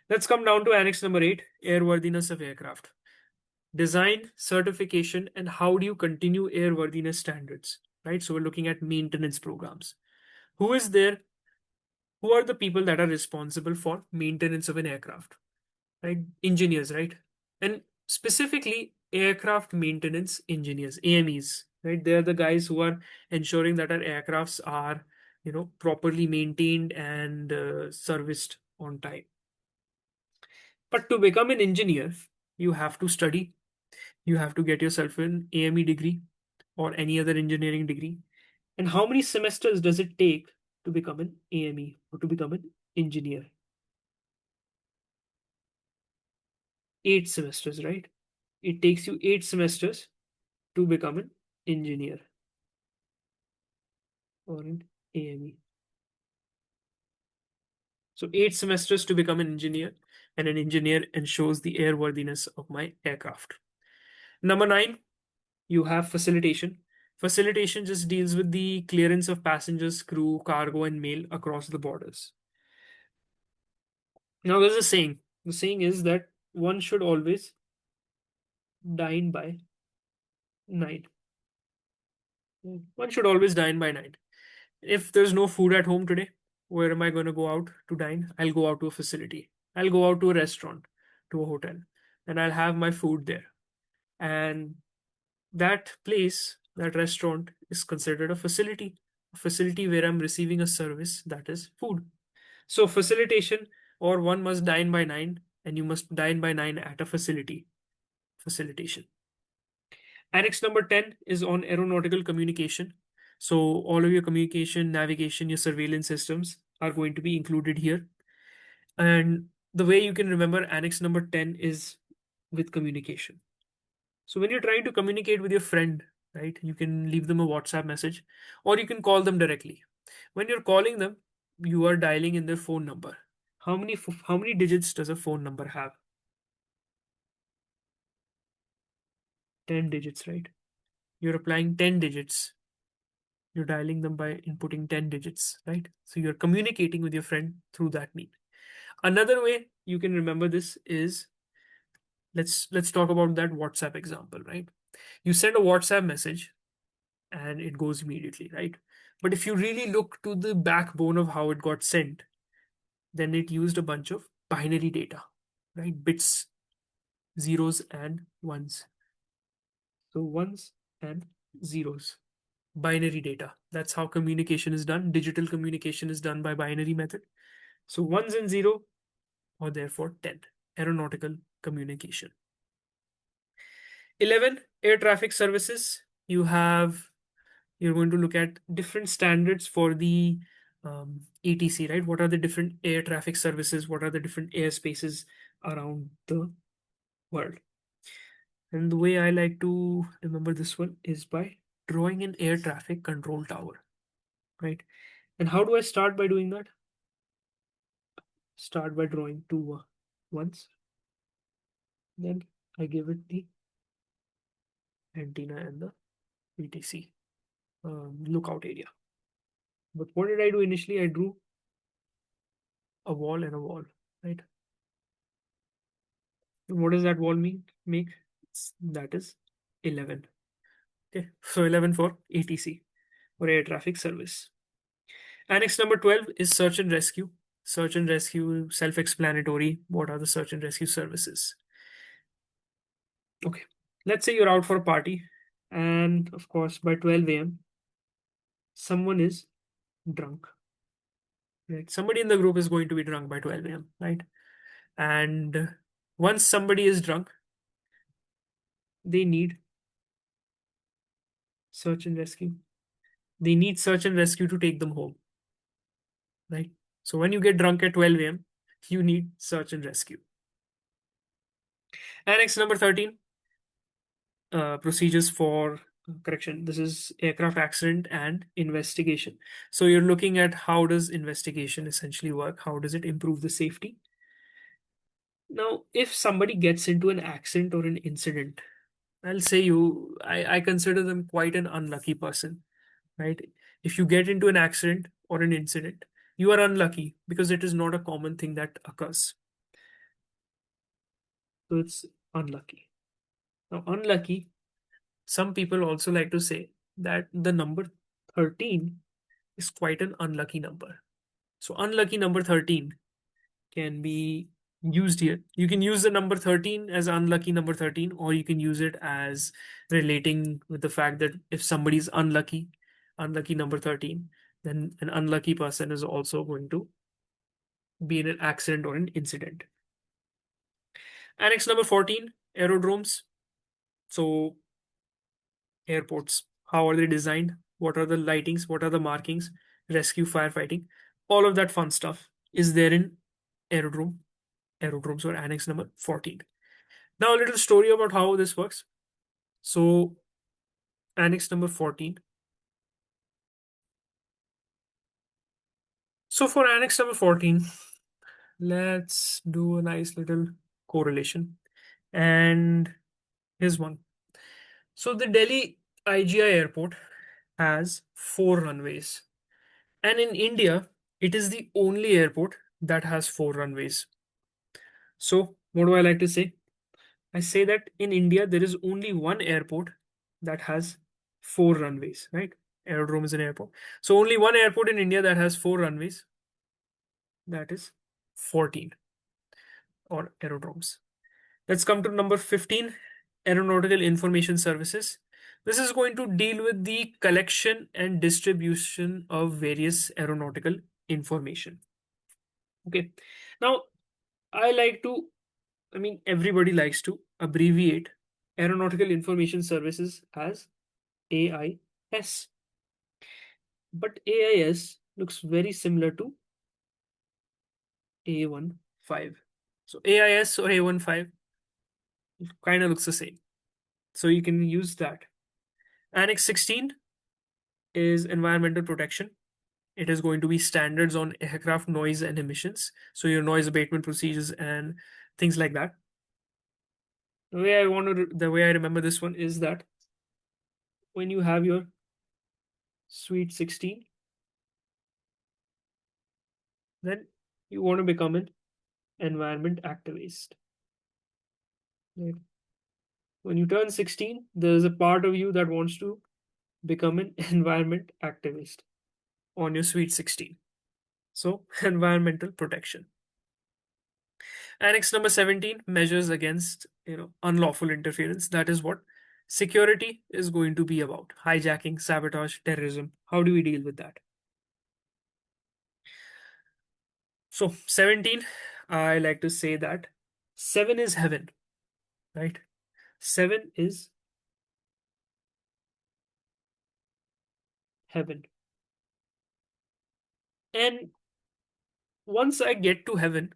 Let's come down to annex number 8, airworthiness of aircraft. Design, certification, and how do you continue airworthiness standards, right? So we're looking at maintenance programs. Who is there? Who are the people that are responsible for maintenance of an aircraft? Right? Engineers, right? And specifically aircraft maintenance engineers, AMEs, right? They're the guys who are ensuring that our aircrafts are, properly maintained and serviced on time. But to become an engineer, you have to study, you have to get yourself an AME degree or any other engineering degree. And how many semesters does it take to become an AME or to become an engineer? 8 semesters, right? It takes you 8 semesters to become an engineer or an AME. So 8 semesters to become an engineer, and an engineer ensures the airworthiness of my aircraft. Number 9, you have facilitation. Facilitation just deals with the clearance of passengers, crew, cargo, and mail across the borders. Now, there's a saying. The saying is that one should always dine by 9. One should always dine by 9. If there's no food at home today, where am I going to go out to dine? I'll go out to a facility. I'll go out to a restaurant, to a hotel, and I'll have my food there. And that place, that restaurant, is considered a facility where I'm receiving a service that is food. So, facilitation, or one must dine by 9, and you must dine by 9 at a facility. Facilitation. Annex number 10 is on aeronautical communication. So all of your communication, navigation, your surveillance systems are going to be included here. And the way you can remember annex number 10 is with communication. So when you're trying to communicate with your friend, right, you can leave them a WhatsApp message or you can call them directly. When you're calling them, you are dialing in their phone number. How many digits does a phone number have? 10 digits, right? You're applying 10 digits. You're dialing them by inputting 10 digits, right? So you're communicating with your friend through that mean. Another way you can remember this is, let's talk about that WhatsApp example, right? You send a WhatsApp message and it goes immediately, right? But if you really look to the backbone of how it got sent, then it used a bunch of binary data, right? Bits, zeros, and ones. So ones and zeros. Binary data. That's how communication is done. Digital communication is done by binary method. So ones and zero, or therefore 10. Aeronautical communication. 11, air traffic services. You're going to look at different standards for the ATC, right? What are the different air traffic services? What are the different airspaces around the world? And the way I like to remember this one is by drawing an air traffic control tower, right? And how do I start by doing that? Start by drawing two ones. Then I give it the antenna and the VTC lookout area. But what did I do initially? I drew a wall and a wall, right? And what does that wall make? That is 11. Okay, so 11 for ATC, or air traffic service. Annex number 12 is search and rescue. Search and rescue, self-explanatory. What are the search and rescue services? Okay, let's say you're out for a party, and of course, by 12 a.m., someone is drunk. Right? Somebody in the group is going to be drunk by 12 a.m., right? And once somebody is drunk, they need search and rescue. They need search and rescue to take them home, right? So when you get drunk at 12 a.m., you need search and rescue. Annex number 13, procedures for correction. This is aircraft accident and investigation. So you're looking at how does investigation essentially work? How does it improve the safety? Now, if somebody gets into an accident or an incident, I'll say I consider them quite an unlucky person, right? If you get into an accident or an incident, you are unlucky because it is not a common thing that occurs. So it's unlucky. Now, unlucky, some people also like to say that the number 13 is quite an unlucky number. So, unlucky number 13 can be used here. You can use the number 13 as unlucky number 13, or you can use it as relating with the fact that if somebody is unlucky, unlucky number 13, then an unlucky person is also going to be in an accident or an incident. Annex number 14, aerodromes. So, airports, how are they designed? What are the lightings? What are the markings? Rescue, firefighting, all of that fun stuff is there in aerodromes or annex number 14. Now, a little story about how this works. So, annex number 14. So, for annex number 14, let's do a nice little correlation. And here's one. So, the Delhi IGI airport has 4 runways. And in India, it is the only airport that has 4 runways. So, what do I like to say? I say that in India, there is only one airport that has 4 runways, right? Aerodrome is an airport. So, only one airport in India that has 4 runways, that is 14, or aerodromes. Let's come to number 15, aeronautical information services. This is going to deal with the collection and distribution of various aeronautical information. Okay. Now, I like to, I mean, everybody likes to abbreviate aeronautical information services as AIS. But AIS looks very similar to A15. So AIS or A15 kind of looks the same. So you can use that. Annex 16 is environmental protection. It is going to be standards on aircraft noise and emissions. So your noise abatement procedures and things like that. The way I remember this one is that when you have your sweet 16, then you want to become an environment activist. Right? When you turn 16, there's a part of you that wants to become an environment activist on your sweet 16. So, environmental protection. Annex number 17, measures against unlawful interference. That is what security is going to be about. Hijacking, sabotage, terrorism. How do we deal with that? So, 17, I like to say that 7 is heaven, right? 7 is heaven. And once I get to heaven,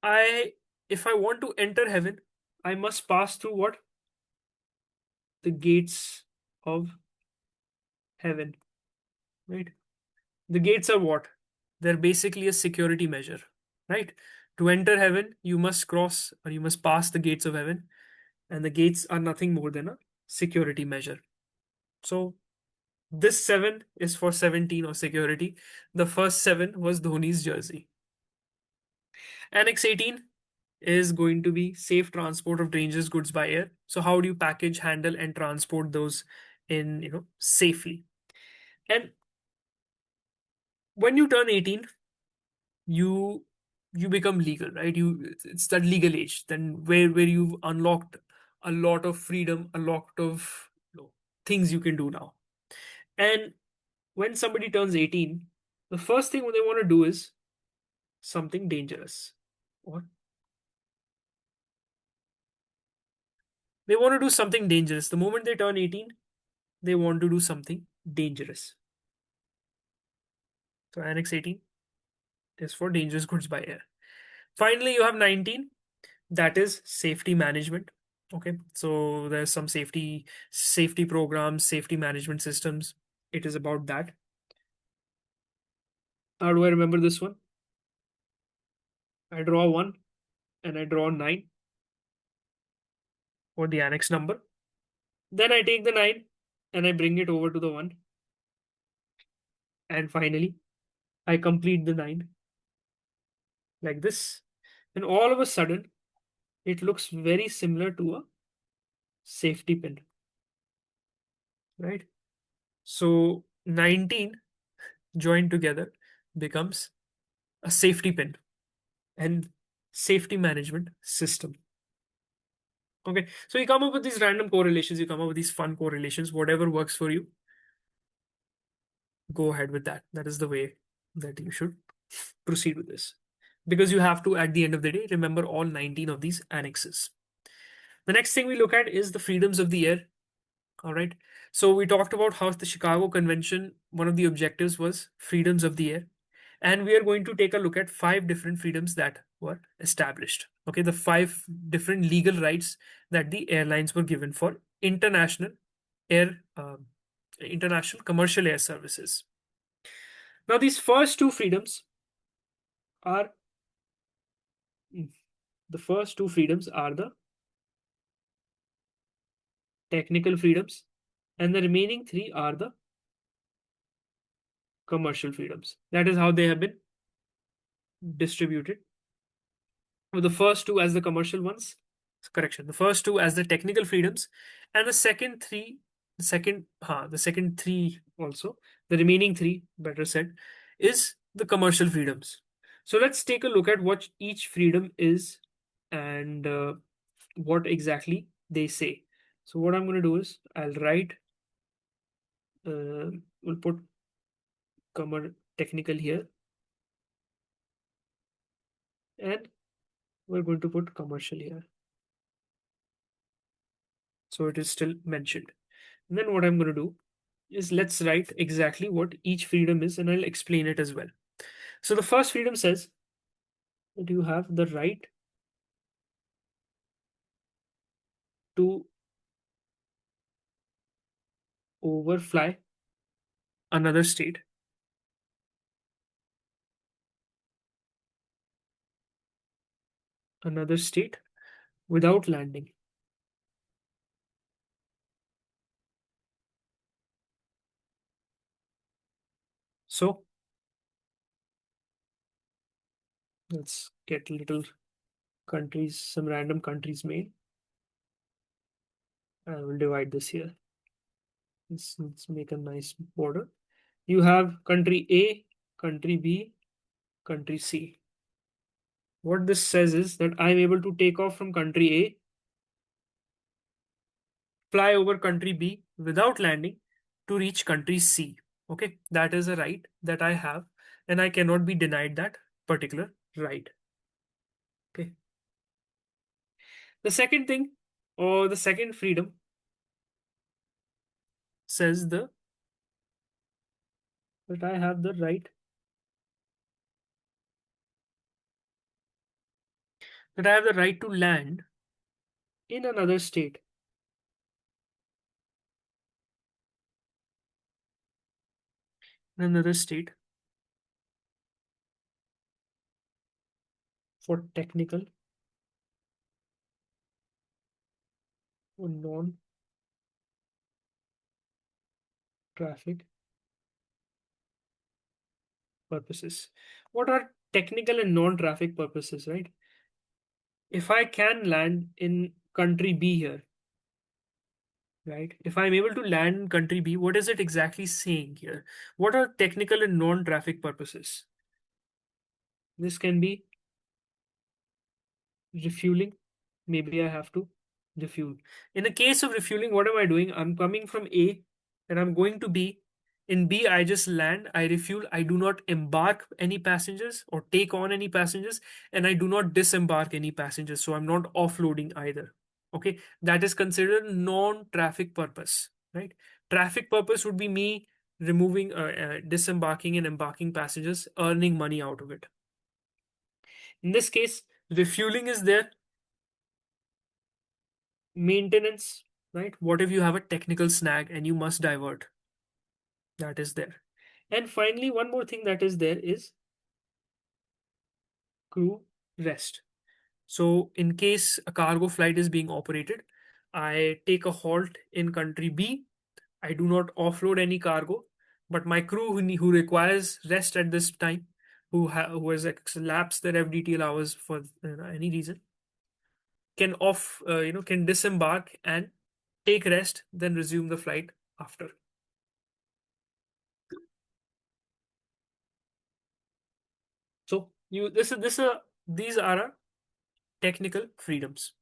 I if I want to enter heaven, I must pass through what? The gates of heaven, right? The gates are what? They're basically a security measure, right? To enter heaven, you must cross or you must pass the gates of heaven, and the gates are nothing more than a security measure. So this 7 is for 17 or security. The first 7 was Dhoni's jersey. Annex 18 is going to be safe transport of dangerous goods by air. So how do you package, handle, and transport those in safely? And when you turn 18, you become legal, right? It's that legal age, then where you've unlocked a lot of freedom, a lot of things you can do now. And when somebody turns 18, the first thing they want to do is something dangerous. What? They want to do something dangerous. The moment they turn 18, they want to do something dangerous. So Annex 18 is for dangerous goods by air. Finally, you have 19, that is safety management. Okay, so there's some safety programs, safety management systems. It is about that. How do I remember this one? I draw 1 and I draw 9 for the annex number. Then I take the 9 and I bring it over to the 1. And finally, I complete the 9 like this. And all of a sudden, it looks very similar to a safety pin, right? So 19 joined together becomes a safety pin and safety management system. Okay, so you come up with these random correlations, you come up with these fun correlations, whatever works for you, go ahead with that. That is the way that you should proceed with this. Because you have to, at the end of the day, remember all 19 of these annexes. The next thing we look at is the freedoms of the air. All right. So we talked about how the Chicago Convention, one of the objectives was freedoms of the air. And we are going to take a look at 5 different freedoms that were established. Okay, the 5 different legal rights that the airlines were given for air, international commercial air services. Now, these first two freedoms are the technical freedoms, and the remaining 3 are the commercial freedoms. That is how they have been distributed, with the first 2 as the commercial ones. Correction, the first 2 as the technical freedoms, and the second 3 also, the remaining 3, better said, is the commercial freedoms. So let's take a look at what each freedom is and what exactly they say. So what I'm going to do is I'll write, we'll put technical here, and we're going to put commercial here. So it is still mentioned. And then what I'm going to do is let's write exactly what each freedom is, and I'll explain it as well. So the first freedom says that you have the right to overfly another state without landing. So let's get little countries, some random countries made. I will divide this here. Let's make a nice border. You have country A, country B, country C. What this says is that I'm able to take off from country A, fly over country B without landing to reach country C. Okay, that is a right that I have, and I cannot be denied that particular right. Okay. The second thing, or the second freedom, says that I have the right to land in another state. For technical or non-traffic purposes. What are technical and non-traffic purposes, right? If I can land in country B here, right? If I'm able to land in country B, what is it exactly saying here? What are technical and non-traffic purposes? This can be refueling. Maybe I have to refuel. In the case of refueling, what am I doing? I'm coming from A and I'm going to B. In B, I just land, I refuel, I do not embark any passengers or take on any passengers, and I do not disembark any passengers. So I'm not offloading either. Okay, that is considered non-traffic purpose, right? Traffic purpose would be me removing, disembarking and embarking passengers, earning money out of it. In this case, refueling is there, maintenance, right? What if you have a technical snag and you must divert? That is there. And finally, one more thing that is there is crew rest. So, in case a cargo flight is being operated, I take a halt in country B. I do not offload any cargo, but my crew who requires rest at this time, who has lapsed their FDTL hours for any reason, can can disembark and take rest, then resume the flight after. So you this is these are our technical freedoms.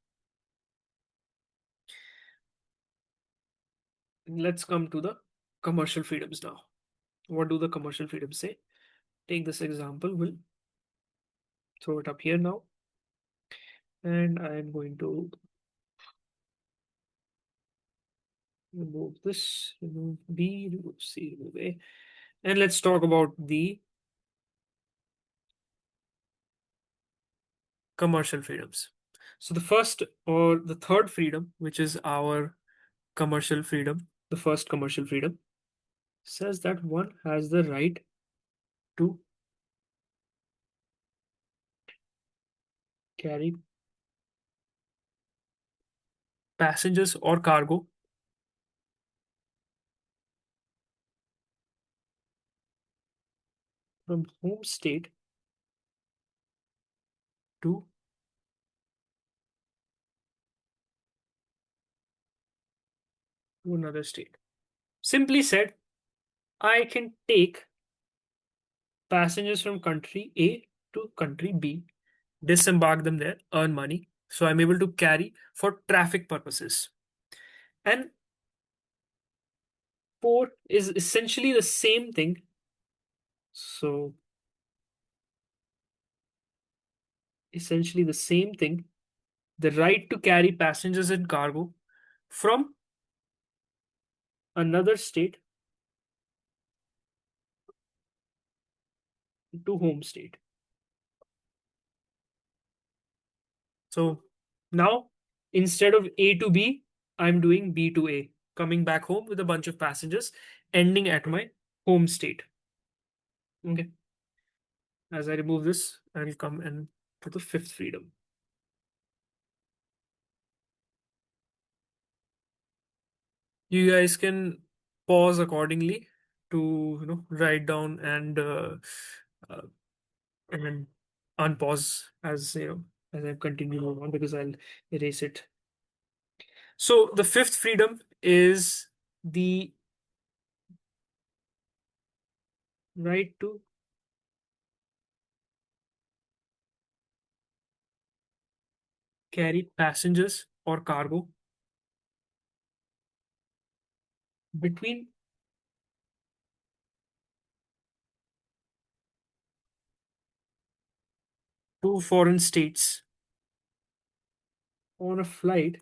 Let's come to the commercial freedoms now. What do the commercial freedoms say? Take this example. We'll throw it up here now, and I am going to remove this, remove B, remove C, remove A, and let's talk about the commercial freedoms. So the first or the third freedom, which is our commercial freedom, the first commercial freedom, says that one has the right to carry passengers or cargo from home state to another state. Simply said, I can take passengers from country A to country B, disembark them there, earn money. So I'm able to carry for traffic purposes. And port is essentially the same thing. So essentially the same thing. The right to carry passengers and cargo from another state to home state. So now instead of A to B, I'm doing B to A, coming back home with a bunch of passengers, ending at my home state. Okay. As I remove this, I'll come and to the fifth freedom. You guys can pause accordingly to write down uh, and then unpause as as I continue move on, because I'll erase it. So the fifth freedom is the right to carry passengers or cargo between two foreign states on a flight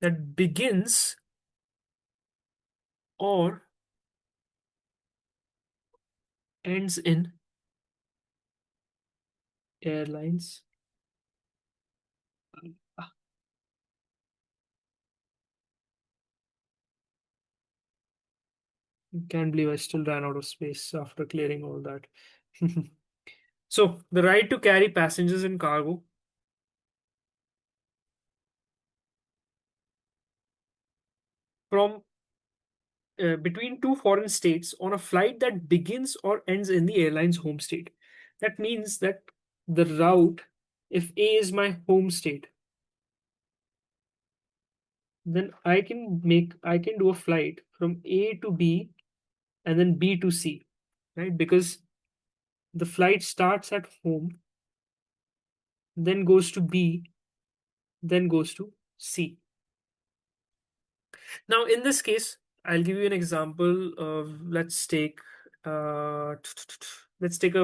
that begins or ends in airlines. Ah, can't believe I still ran out of space after clearing all that. So the right to carry passengers and cargo from between two foreign states on a flight that begins or ends in the airline's home state. That means that the route, if A is my home state, then I can do a flight from A to B and then B to C, right? Because the flight starts at home, then goes to B, then goes to C. Now, in this case, I'll give you an example of let's take a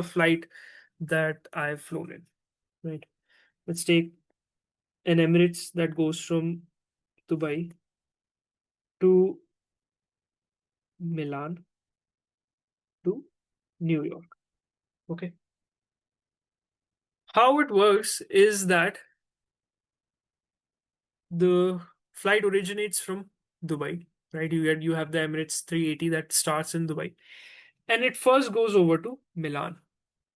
flight that I've flown in, right? Let's take an Emirates that goes from Dubai to Milan to New York. Okay. How it works is that the flight originates from Dubai, right? You have the Emirates 380 that starts in Dubai, and it first goes over to Milan.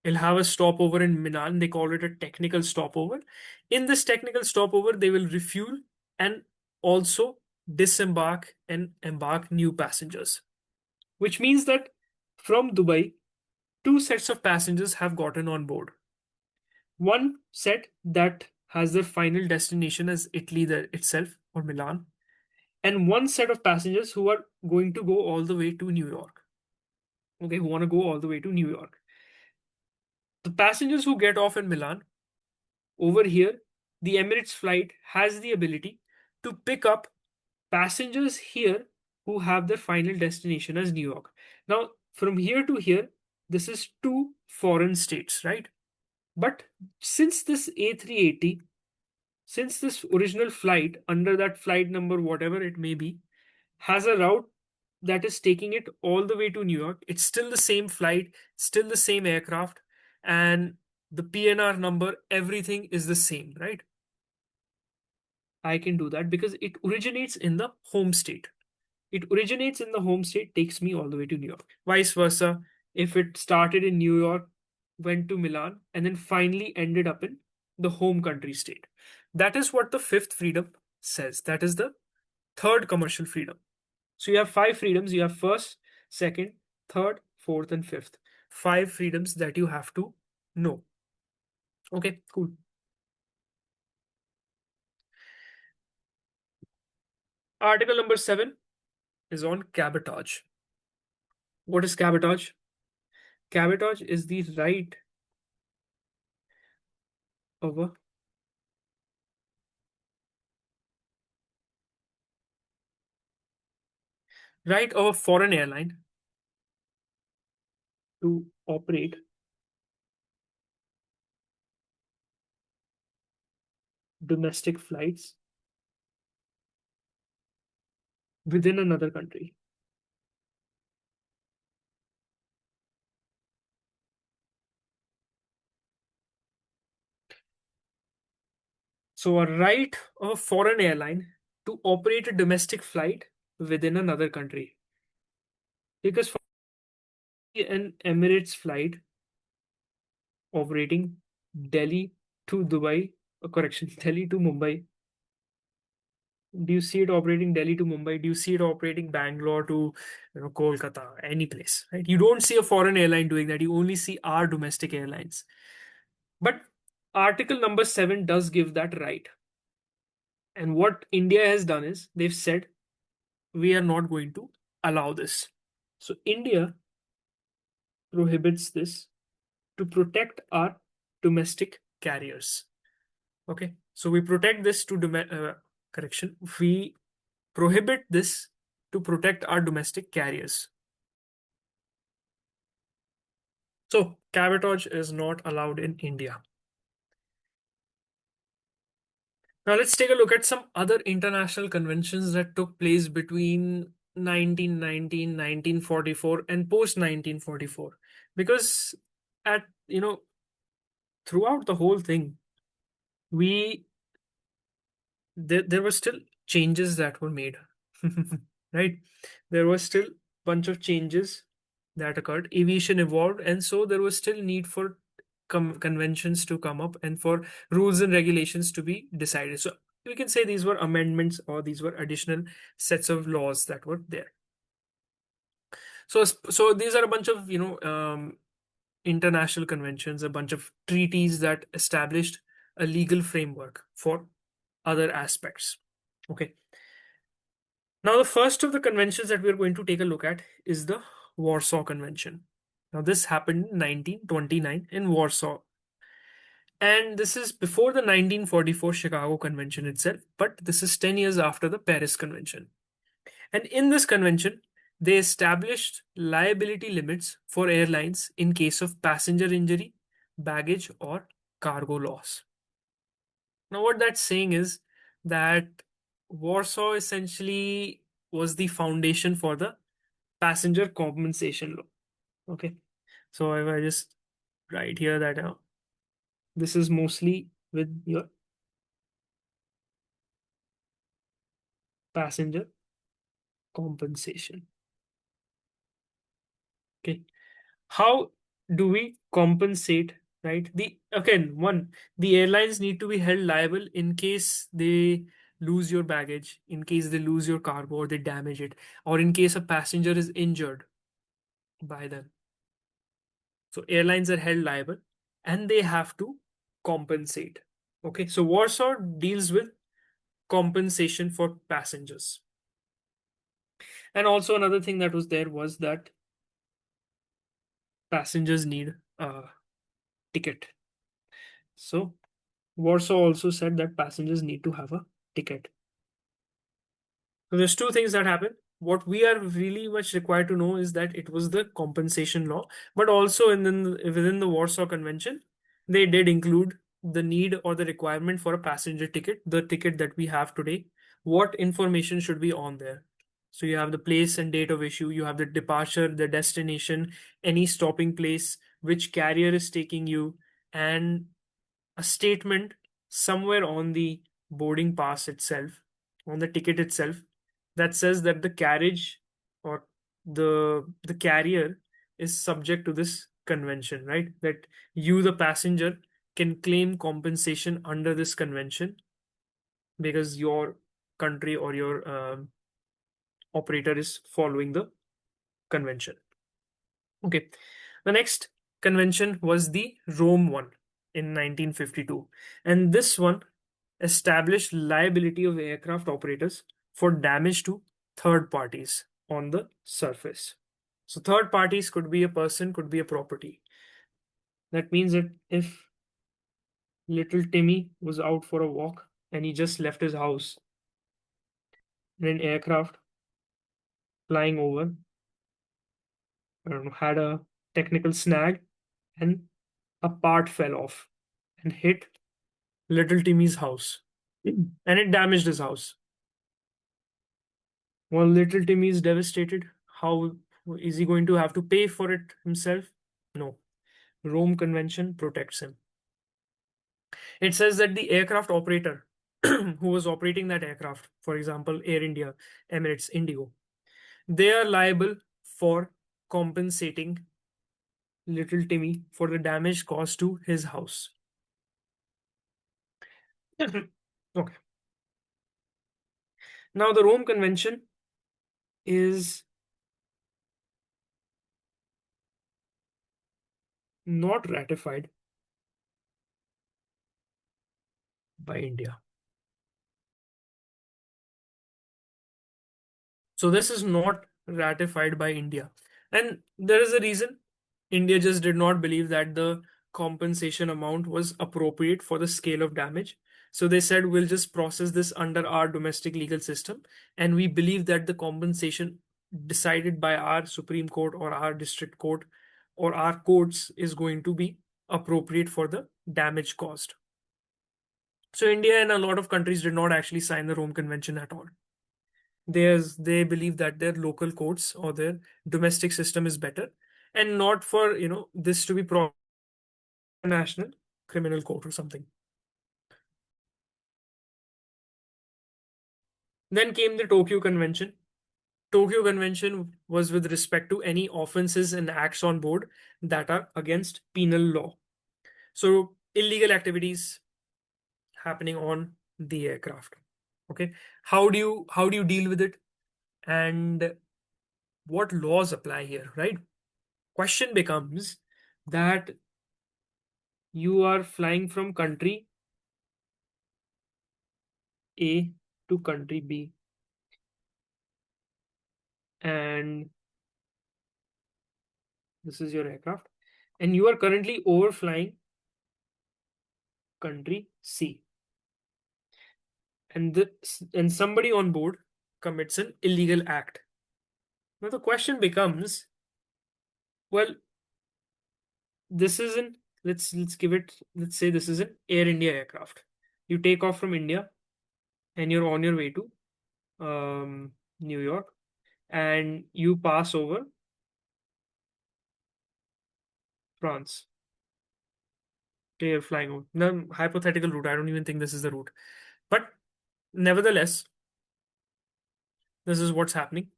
It'll have a stopover in Milan. They call it a technical stopover. In this technical stopover, they will refuel and also disembark and embark new passengers, which means that from Dubai, two sets of passengers have gotten on board. One set that has their final destination as Italy itself or Milan, and one set of passengers who are going to go all the way to New York. Okay, who want to go all the way to New York. The passengers who get off in Milan, over here, the Emirates flight has the ability to pick up passengers here who have their final destination as New York. Now, from here to here, this is two foreign states, right? But since this A380, since this original flight under that flight number, whatever it may be, has a route that is taking it all the way to New York, it's still the same flight, still the same aircraft, and the PNR number, everything is the same, right? I can do that because it originates in the home state. It originates in the home state, takes me all the way to New York. Vice versa, if it started in New York, went to Milan, and then finally ended up in the home country state. That is what the fifth freedom says. That is the third commercial freedom. So you have five freedoms. You have first, second, third, fourth, and fifth. Five freedoms that you have to know. Okay, cool. Article number 7 is on cabotage. What is cabotage? Cabotage is the of a right of a foreign airline to operate domestic flights within another country. So, a right of a foreign airline to operate a domestic flight within another country. Because for an Emirates flight operating Delhi to Dubai, correction, Delhi to Mumbai. Do you see it operating Delhi to Mumbai? Do you see it operating Bangalore to Kolkata, any place? Right? You don't see a foreign airline doing that. You only see our domestic airlines. But Article number 7 does give that right. And what India has done is they've said we are not going to allow this. So India prohibits this to protect our domestic carriers. Okay, so we protect this to correction. We prohibit this to protect our domestic carriers. So cabotage is not allowed in India. Now let's take a look at some other international conventions that took place between 1919, 1944, and post 1944. Because at throughout the whole thing, we there were still changes that were made. Right? There was still bunch of changes that occurred. Aviation evolved, and so there was still need for conventions to come up and for rules and regulations to be decided. So we can say these were amendments or these were additional sets of laws that were there. So these are a bunch of international conventions, a bunch of treaties that established a legal framework for other aspects. Okay. Now, the first of the conventions that we're going to take a look at is the Warsaw Convention. Now, this happened in 1929 in Warsaw. And this is before the 1944 Chicago Convention itself, but this is 10 years after the Paris Convention. And in this convention, they established liability limits for airlines in case of passenger injury, baggage, or cargo loss. Now, what that's saying is that Warsaw essentially was the foundation for the passenger compensation law. Okay. So if I just write here that this is mostly with your passenger compensation. Okay. How do we compensate, right? The again, one, the airlines need to be held liable in case they lose your baggage, in case they lose your cargo or they damage it, or in case a passenger is injured by them. So airlines are held liable and they have to compensate. Okay, so Warsaw deals with compensation for passengers. And also another thing that was there was that passengers need a ticket. So Warsaw also said that passengers need to have a ticket. So there's two things that happen. What we are really much required to know is that it was the compensation law, but also within the Warsaw Convention, they did include the need or the requirement for a passenger ticket, the ticket that we have today. What information should be on there? So you have the place and date of issue, you have the departure, the destination, any stopping place, which carrier is taking you, and a statement somewhere on the boarding pass itself, on the ticket itself, that says that the carriage or the carrier is subject to this convention, right? That you, the passenger, can claim compensation under this convention because your country or your operator is following the convention. Okay. The next convention was the Rome one in 1952. And this one established liability of aircraft operators for damage to third parties on the surface. So third parties could be a person, could be a property. That means that if little Timmy was out for a walk and he just left his house and an aircraft flying over, I don't know, had a technical snag and a part fell off and hit little Timmy's house and it damaged his house. Well, little Timmy is devastated. How is he going to have to pay for it himself? No. Rome Convention protects him. It says that the aircraft operator who was operating that aircraft, for example, Air India, Emirates, Indigo, they are liable for compensating little Timmy for the damage caused to his house. Okay. Now, the Rome Convention is not ratified by India. So this is not ratified by India. And there is a reason. India just did not believe that the compensation amount was appropriate for the scale of damage. So they said, we'll just process this under our domestic legal system. And we believe that the compensation decided by our Supreme Court or our district court or our courts is going to be appropriate for the damage caused. So India and a lot of countries did not actually sign the Rome Convention at all. They believe that their local courts or their domestic system is better and not for this to be national criminal court or something. Then came the Tokyo Convention. Tokyo Convention was with respect to any offenses and acts on board that are against penal law. So illegal activities happening on the aircraft. Okay, how do you deal with it, and what laws apply here, right? Question becomes that you are flying from country A to country B, and this is your aircraft, and you are currently overflying country C, and somebody on board commits an illegal act. Now the question becomes, well, this is an let's give it let's say this is an Air India aircraft. You take off from India and you're on your way to New York, and you pass over France. Okay, you're flying over. No, hypothetical route. I don't even think this is the route. But nevertheless, this is what's happening.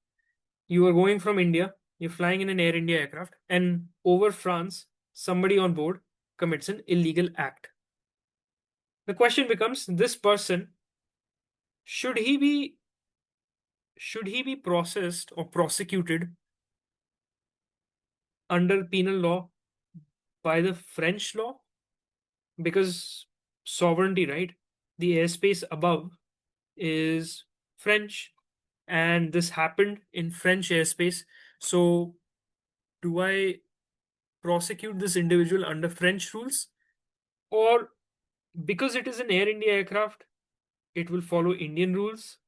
You are going from India, you're flying in an Air India aircraft, and over France, somebody on board commits an illegal act. The question becomes, this person, should he be should he be processed or prosecuted under penal law by the French law? Because sovereignty, right? The airspace above is French, and this happened in French airspace. So, do I prosecute this individual under French rules? Or because it is an Air India aircraft, it will follow Indian rules?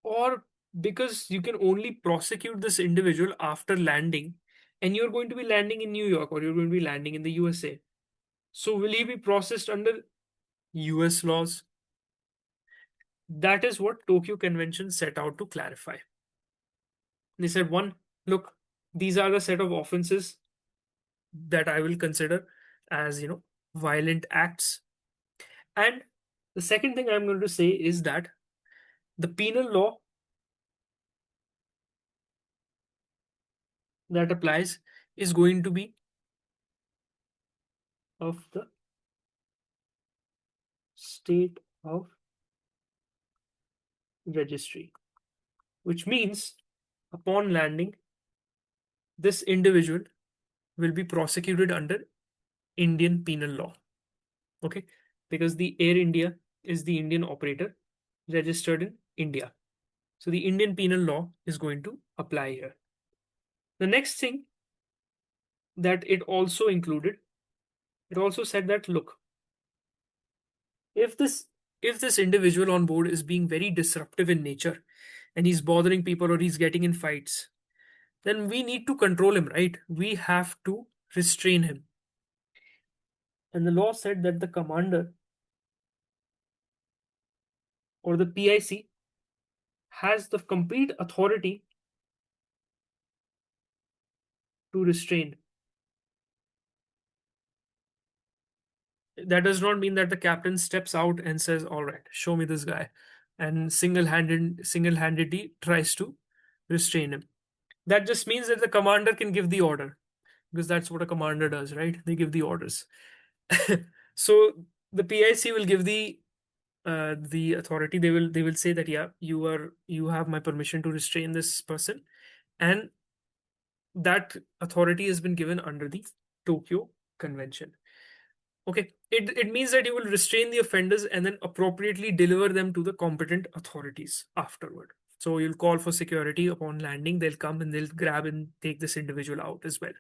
Or because you can only prosecute this individual after landing, and you're going to be landing in New York or you're going to be landing in the USA? So, will he be processed under US laws? That is what Tokyo Convention set out to clarify. They said, one, look, these are the set of offenses that I will consider as, violent acts. And the second thing I'm going to say is that the penal law that applies is going to be of the state of registry, which means upon landing, this individual will be prosecuted under Indian penal law. Okay, because the Air India is the Indian operator registered in India. So the Indian penal law is going to apply here. The next thing that it also included, it also said that, look, if this individual on board is being very disruptive in nature and he's bothering people or he's getting in fights, then we need to control him, right? We have to restrain him. And the law said that the commander or the PIC has the complete authority to restrain. That does not mean that the captain steps out and says, all right, show me this guy, and single-handedly tries to restrain him. That just means that the commander can give the order, because that's what a commander does, right? They give the orders. So the PIC will give the authority. They will say that, yeah, you have my permission to restrain this person, and that authority has been given under the Tokyo Convention. Okay, it means that you will restrain the offenders and then appropriately deliver them to the competent authorities afterward. So you'll call for security upon landing, they'll come and they'll grab and take this individual out as well.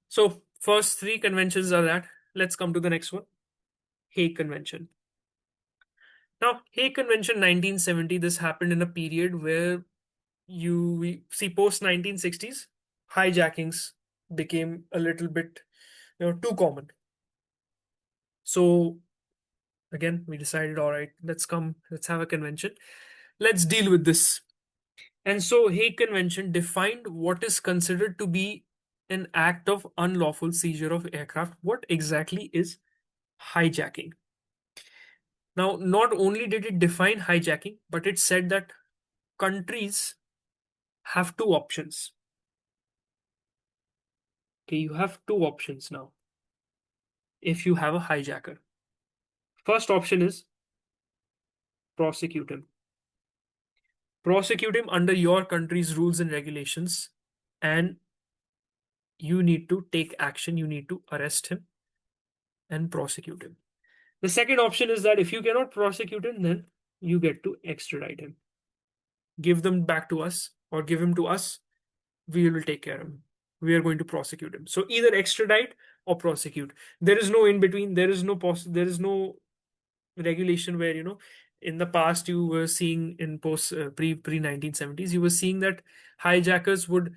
So, first three conventions are that. Let's come to the next one, Hague Convention. Now, Hague Convention 1970, this happened in a period where we see post 1960s, hijackings became a little bit too common. So again, we decided, all right, let's have a convention. Let's deal with this. And so Hague Convention defined what is considered to be an act of unlawful seizure of aircraft. What exactly is hijacking? Now, not only did it define hijacking, but it said that countries have two options. Okay, you have two options now if you have a hijacker. First option is prosecute him. Prosecute him under your country's rules and regulations, and you need to take action. You need to arrest him and prosecute him. The second option is that if you cannot prosecute him, then you get to extradite him. Give them back to us or give him to us. We will take care of him. We are going to prosecute him. So either extradite or prosecute. There is no in between. There is no regulation where In the past, you were seeing in post pre 1970s, you were seeing that hijackers would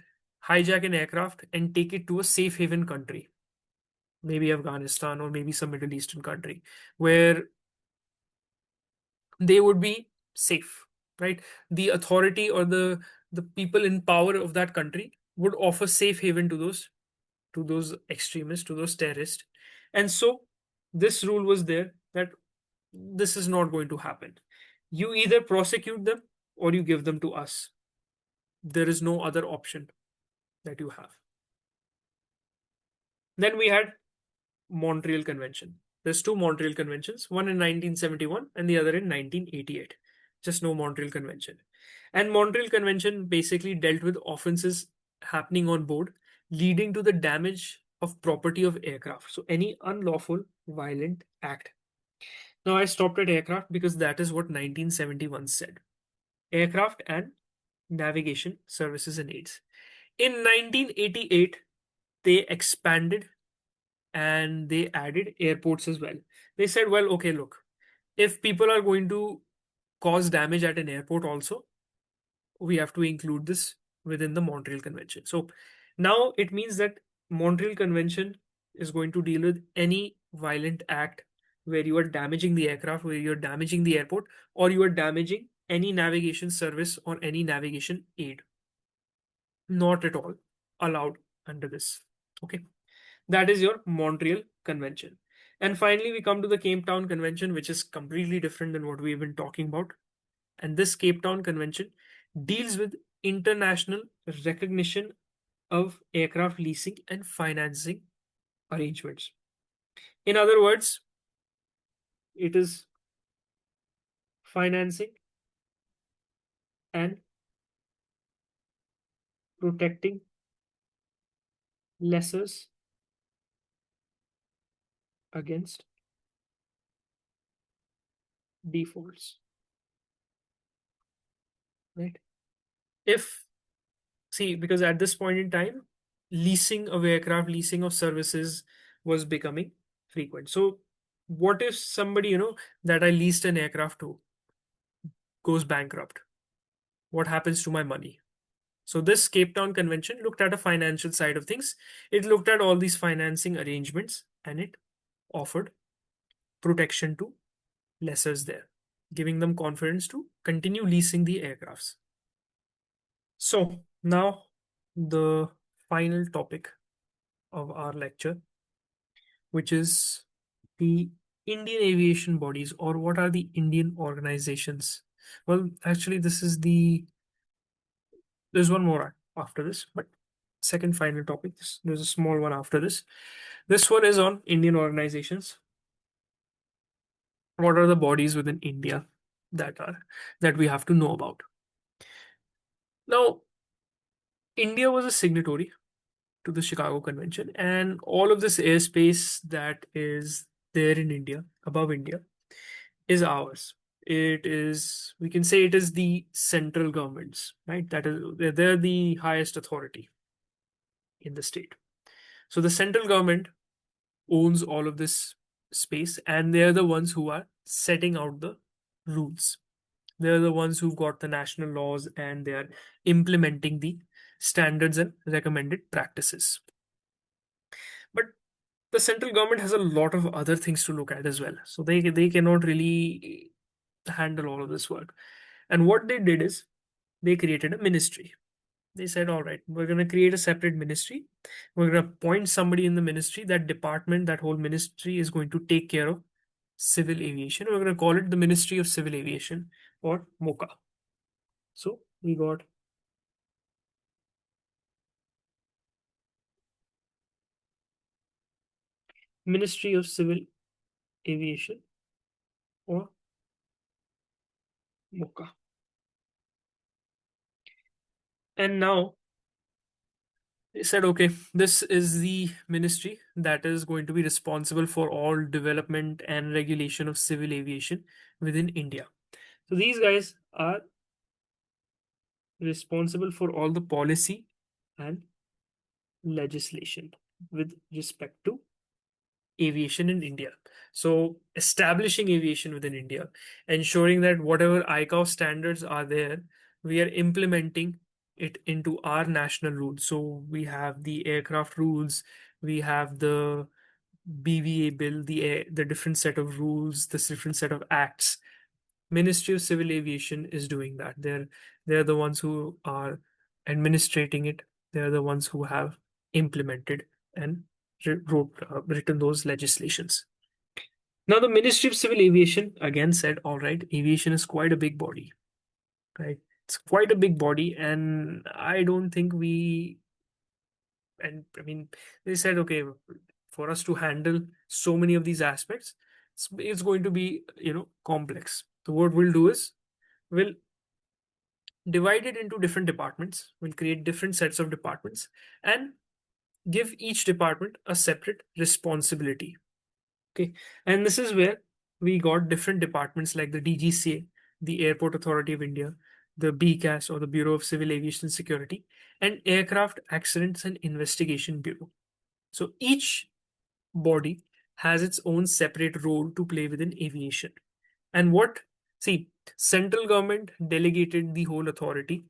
hijack an aircraft and take it to a safe haven country, maybe Afghanistan or maybe some Middle Eastern country, where they would be safe, right? The authority or the people in power of that country would offer safe haven to those extremists, to those terrorists. And so this rule was there that this is not going to happen. You either prosecute them or you give them to us. There is no other option that you have. Then we had Montreal Convention. There's two Montreal Conventions, one in 1971 and the other in 1988. Just no Montreal Convention. And Montreal Convention basically dealt with offenses happening on board, leading to the damage of property of aircraft. So any unlawful, violent act. Now I stopped at aircraft because that is what 1971 said. Aircraft and navigation services and aids. In 1988, they expanded and they added airports as well. They said, well, okay, look, if people are going to cause damage at an airport also, we have to include this within the Montreal Convention. So now it means that Montreal Convention is going to deal with any violent act where you are damaging the aircraft, where you're damaging the airport, or you are damaging any navigation service or any navigation aid. Not at all allowed under this. Okay. That is your Montreal Convention. And finally, we come to the Cape Town Convention, which is completely different than what we've been talking about. And this Cape Town Convention deals with international recognition of aircraft leasing and financing arrangements. In other words, it is financing and protecting lessors against defaults. Right? If See, because at this point in time, leasing of aircraft, leasing of services was becoming frequent. So, what if somebody, that I leased an aircraft to goes bankrupt? What happens to my money? So, this Cape Town Convention looked at a financial side of things. It looked at all these financing arrangements and it offered protection to lessors there, giving them confidence to continue leasing the aircrafts. So, now the final topic of our lecture, which is the Indian aviation bodies, or what are the Indian organizations? Well, actually, there's one more after this, but second final topic, there's a small one after this. This one is on Indian organizations. What are the bodies within India that we have to know about? Now, India was a signatory to the Chicago Convention, and all of this airspace that is there in India, above India, is ours. It is, we can say it is the central government's, right? That is, they're the highest authority in the state. So the central government owns all of this space, and they're the ones who are setting out the rules. They're the ones who've got the national laws and they are implementing the standards and recommended practices. But the central government has a lot of other things to look at as well. So they cannot really handle all of this work. And what they did is they created a ministry. They said, all right, we're going to create a separate ministry. We're going to appoint somebody in the ministry. That department, that whole ministry is going to take care of civil aviation. We're going to call it the Ministry of Civil Aviation, or MOCA. So we got Ministry of Civil Aviation, or MOCA. And now they said, okay, this is the ministry that is going to be responsible for all development and regulation of civil aviation within India. So these guys are responsible for all the policy and legislation with respect to aviation in India. So establishing aviation within India, ensuring that whatever ICAO standards are there, we are implementing it into our national rules. So we have the aircraft rules, we have the BVA bill, the different set of rules, this different set of acts. Ministry of Civil Aviation is doing that. They're the ones who are administrating it. They're the ones who have implemented and written those legislations. Now, the Ministry of Civil Aviation again said, all right, aviation is quite a big body, right? It's quite a big body, and I don't think and I mean, they said, okay, for us to handle so many of these aspects, it's going to be, complex. So what we'll do is we'll divide it into different departments. We'll create different sets of departments and give each department a separate responsibility. Okay. And this is where we got different departments like the DGCA, the Airport Authority of India, the BCAS or the Bureau of Civil Aviation Security, and Aircraft Accidents and Investigation Bureau. So each body has its own separate role to play within aviation. And see, central government delegated the whole authority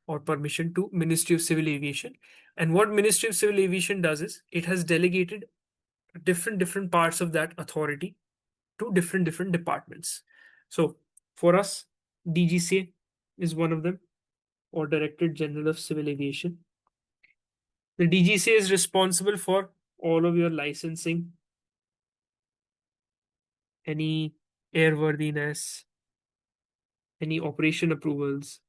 or permission to Ministry of Civil Aviation. And what Ministry of Civil Aviation does is it has delegated different parts of that authority to different departments. So for us, DGCA is one of them, or Directorate General of Civil Aviation. The DGCA is responsible for all of your licensing, any airworthiness, any operation approvals,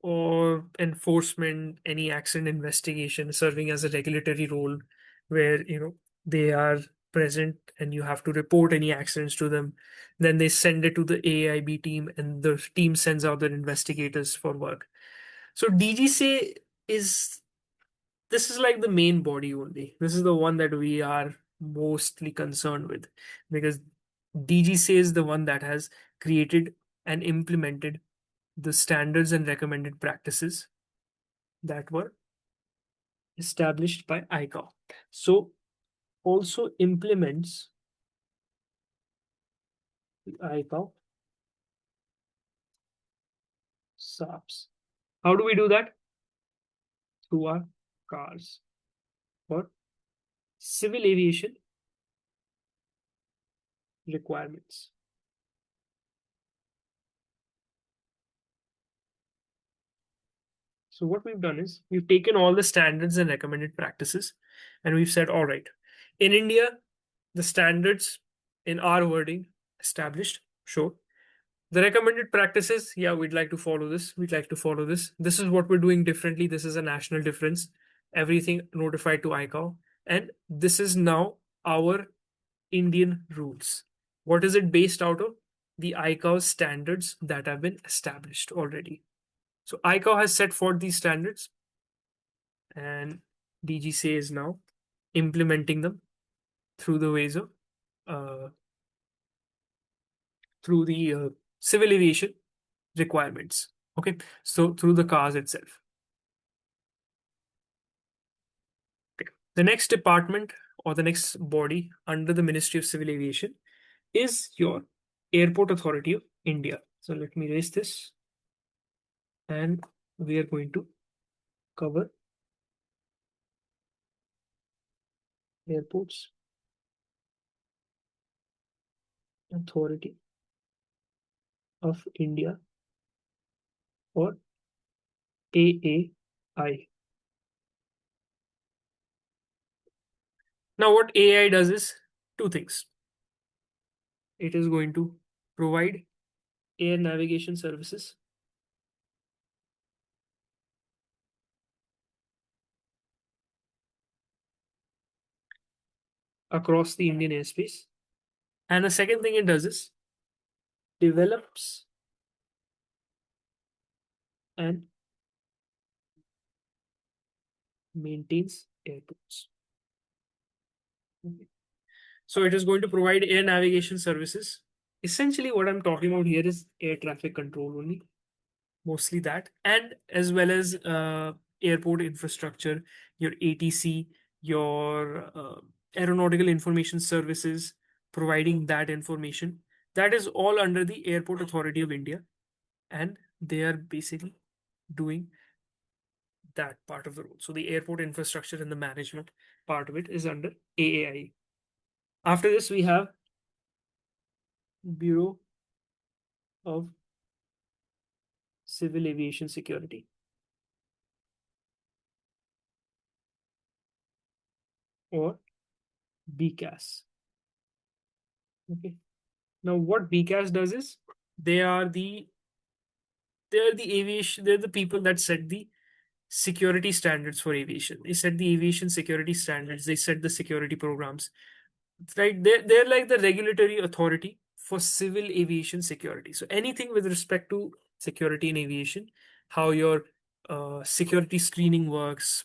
or enforcement, any accident investigation, serving as a regulatory role where they are present and you have to report any accidents to them. Then they send it to the AIB team, and the team sends out their investigators for work. So DGCA is this is like the main body only. This is the one that we are mostly concerned with because DGCA is the one that has created and implemented the standards and recommended practices that were established by ICAO. So also implements the ICAO SARPs. How do we do that? Through our cars for civil aviation requirements. So what we've done is we've taken all the standards and recommended practices and we've said, all right, in India, the standards in our wording established, sure. The recommended practices, yeah, we'd like to follow this. We'd like to follow this. This is what we're doing differently. This is a national difference. Everything notified to ICAO. And this is now our Indian rules. What is it based out of? The ICAO standards that have been established already. So ICAO has set forth these standards and DGCA is now implementing them through the ways of through the civil aviation requirements. Okay, so through the cars itself. Okay. The next department or the next body under the Ministry of Civil Aviation is your Airport Authority of India. So let me erase this and we are going to cover Airports Authority of India or AAI. Now what AI does is two things. It is going to provide air navigation services across the Indian airspace. And the second thing it does is develops and maintains airports. Okay. So it is going to provide air navigation services. Essentially, what I'm talking about here is air traffic control only, mostly that, and as well as airport infrastructure, your ATC, your aeronautical information services, providing that information. That is all under the Airport Authority of India, and they are basically doing that part of the role. So the airport infrastructure and the management part of it is under AAI. After this, we have Bureau of Civil Aviation Security, or BCAS. Okay. Now, what BCAS does is they are the aviation. They're the people that set the security standards for aviation. They set the aviation security standards. They set the security programs. Right? They're like the regulatory authority for civil aviation security. So anything with respect to security in aviation, how your security screening works,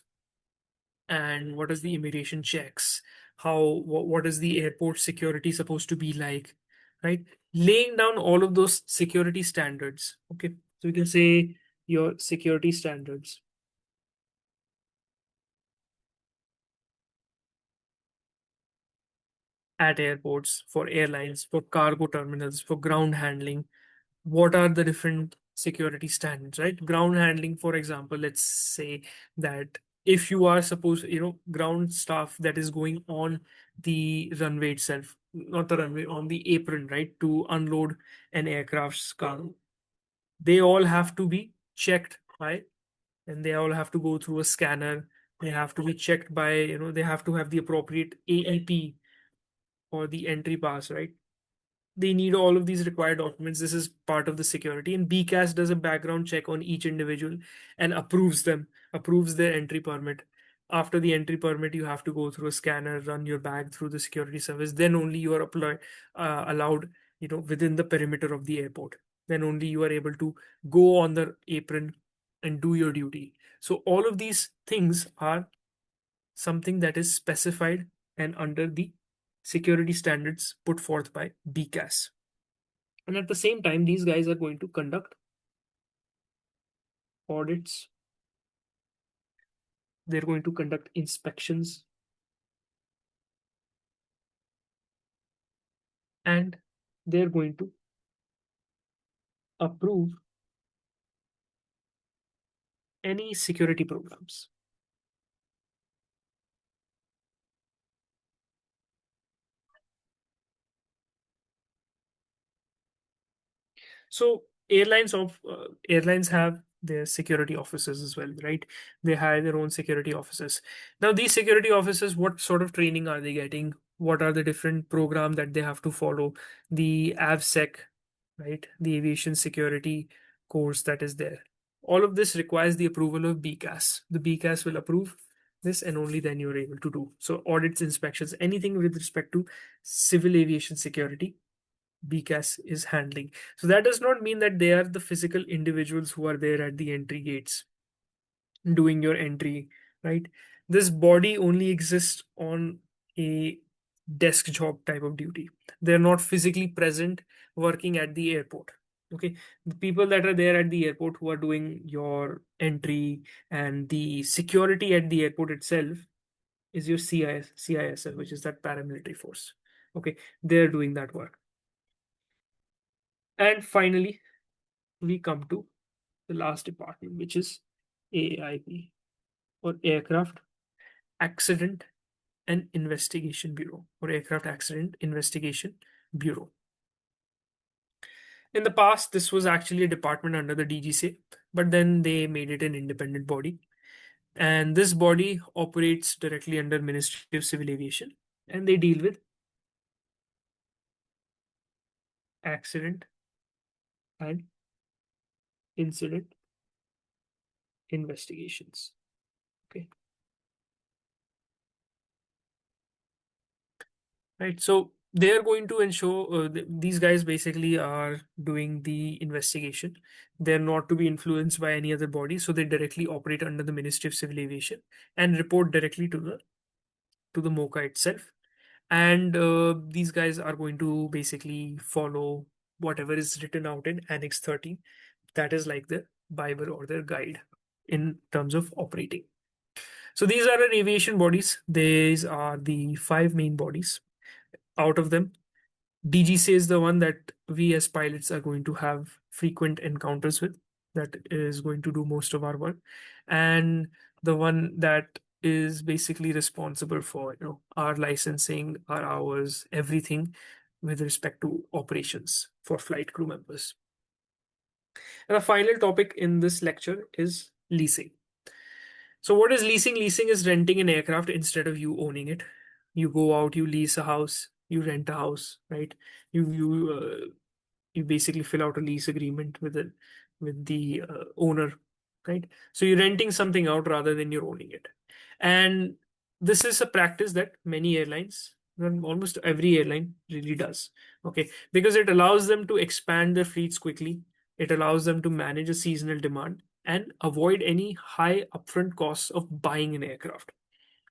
and what is the immigration checks, what is the airport security supposed to be like, right? Laying down all of those security standards. Okay, so you can say your security standards at airports, for airlines, for cargo terminals, for ground handling. What are the different security standards, right? Ground handling, for example, let's say that if you are supposed, ground staff that is going on the runway itself, not the runway, on the apron, right, to unload an aircraft's cargo, they all have to be checked by, and they all have to go through a scanner. They have to be checked by, they have to have the appropriate AEP or the entry pass, right? They need all of these required documents. This is part of the security. And BCAS does a background check on each individual and approves them, approves their entry permit. After the entry permit, you have to go through a scanner, run your bag through the security service. Then only you are allowed, within the perimeter of the airport. Then only you are able to go on the apron and do your duty. So all of these things are something that is specified and under the security standards put forth by BCAS. And at the same time, these guys are going to conduct audits, they're going to conduct inspections, and they're going to approve any security programs. So airlines have their security officers as well, right? They hire their own security officers. Now, these security officers, what sort of training are they getting? What are the different programs that they have to follow? The AVSEC, right? The aviation security course that is there. All of this requires the approval of BCAS. The BCAS will approve this, and only then you're able to do. So audits, inspections, anything with respect to civil aviation security, BCAS is handling. So that does not mean that they are the physical individuals who are there at the entry gates doing your entry, right? This body only exists on a desk job type of duty. They're not physically present working at the airport. Okay, the people that are there at the airport who are doing your entry and the security at the airport itself is your CISF, which is that paramilitary force. Okay, they're doing that work. And finally, we come to the last department, which is AIB, or Aircraft Accident and Investigation Bureau, or Aircraft Accident Investigation Bureau. In the past, this was actually a department under the DGCA, but then they made it an independent body. And this body operates directly under Ministry of Civil Aviation, and they deal with accident and incident investigations. Okay. Right. So they are going to ensure these guys basically are doing the investigation. They're not to be influenced by any other body, so they directly operate under the Ministry of Civil Aviation and report directly to the MOCA itself. And these guys are going to basically follow whatever is written out in Annex 13. That is like the Bible or their guide. in terms of operating. So these are our aviation bodies. These are the five main bodies. Out of them, DGCA is the one that we as pilots are going to have frequent encounters with, that is going to do most of our work, and the one that is basically responsible for our licensing, our hours, everything with respect to operations for flight crew members. And the final topic in this lecture is leasing. So what is leasing? Leasing is renting an aircraft instead of you owning it. You go out, you lease a house, you rent a house, right? You basically fill out a lease agreement with the owner, right? So you're renting something out rather than you're owning it. And this is a practice that many airlines, well, almost every airline really does. Okay, because it allows them to expand their fleets quickly. It allows them to manage a seasonal demand and avoid any high upfront costs of buying an aircraft.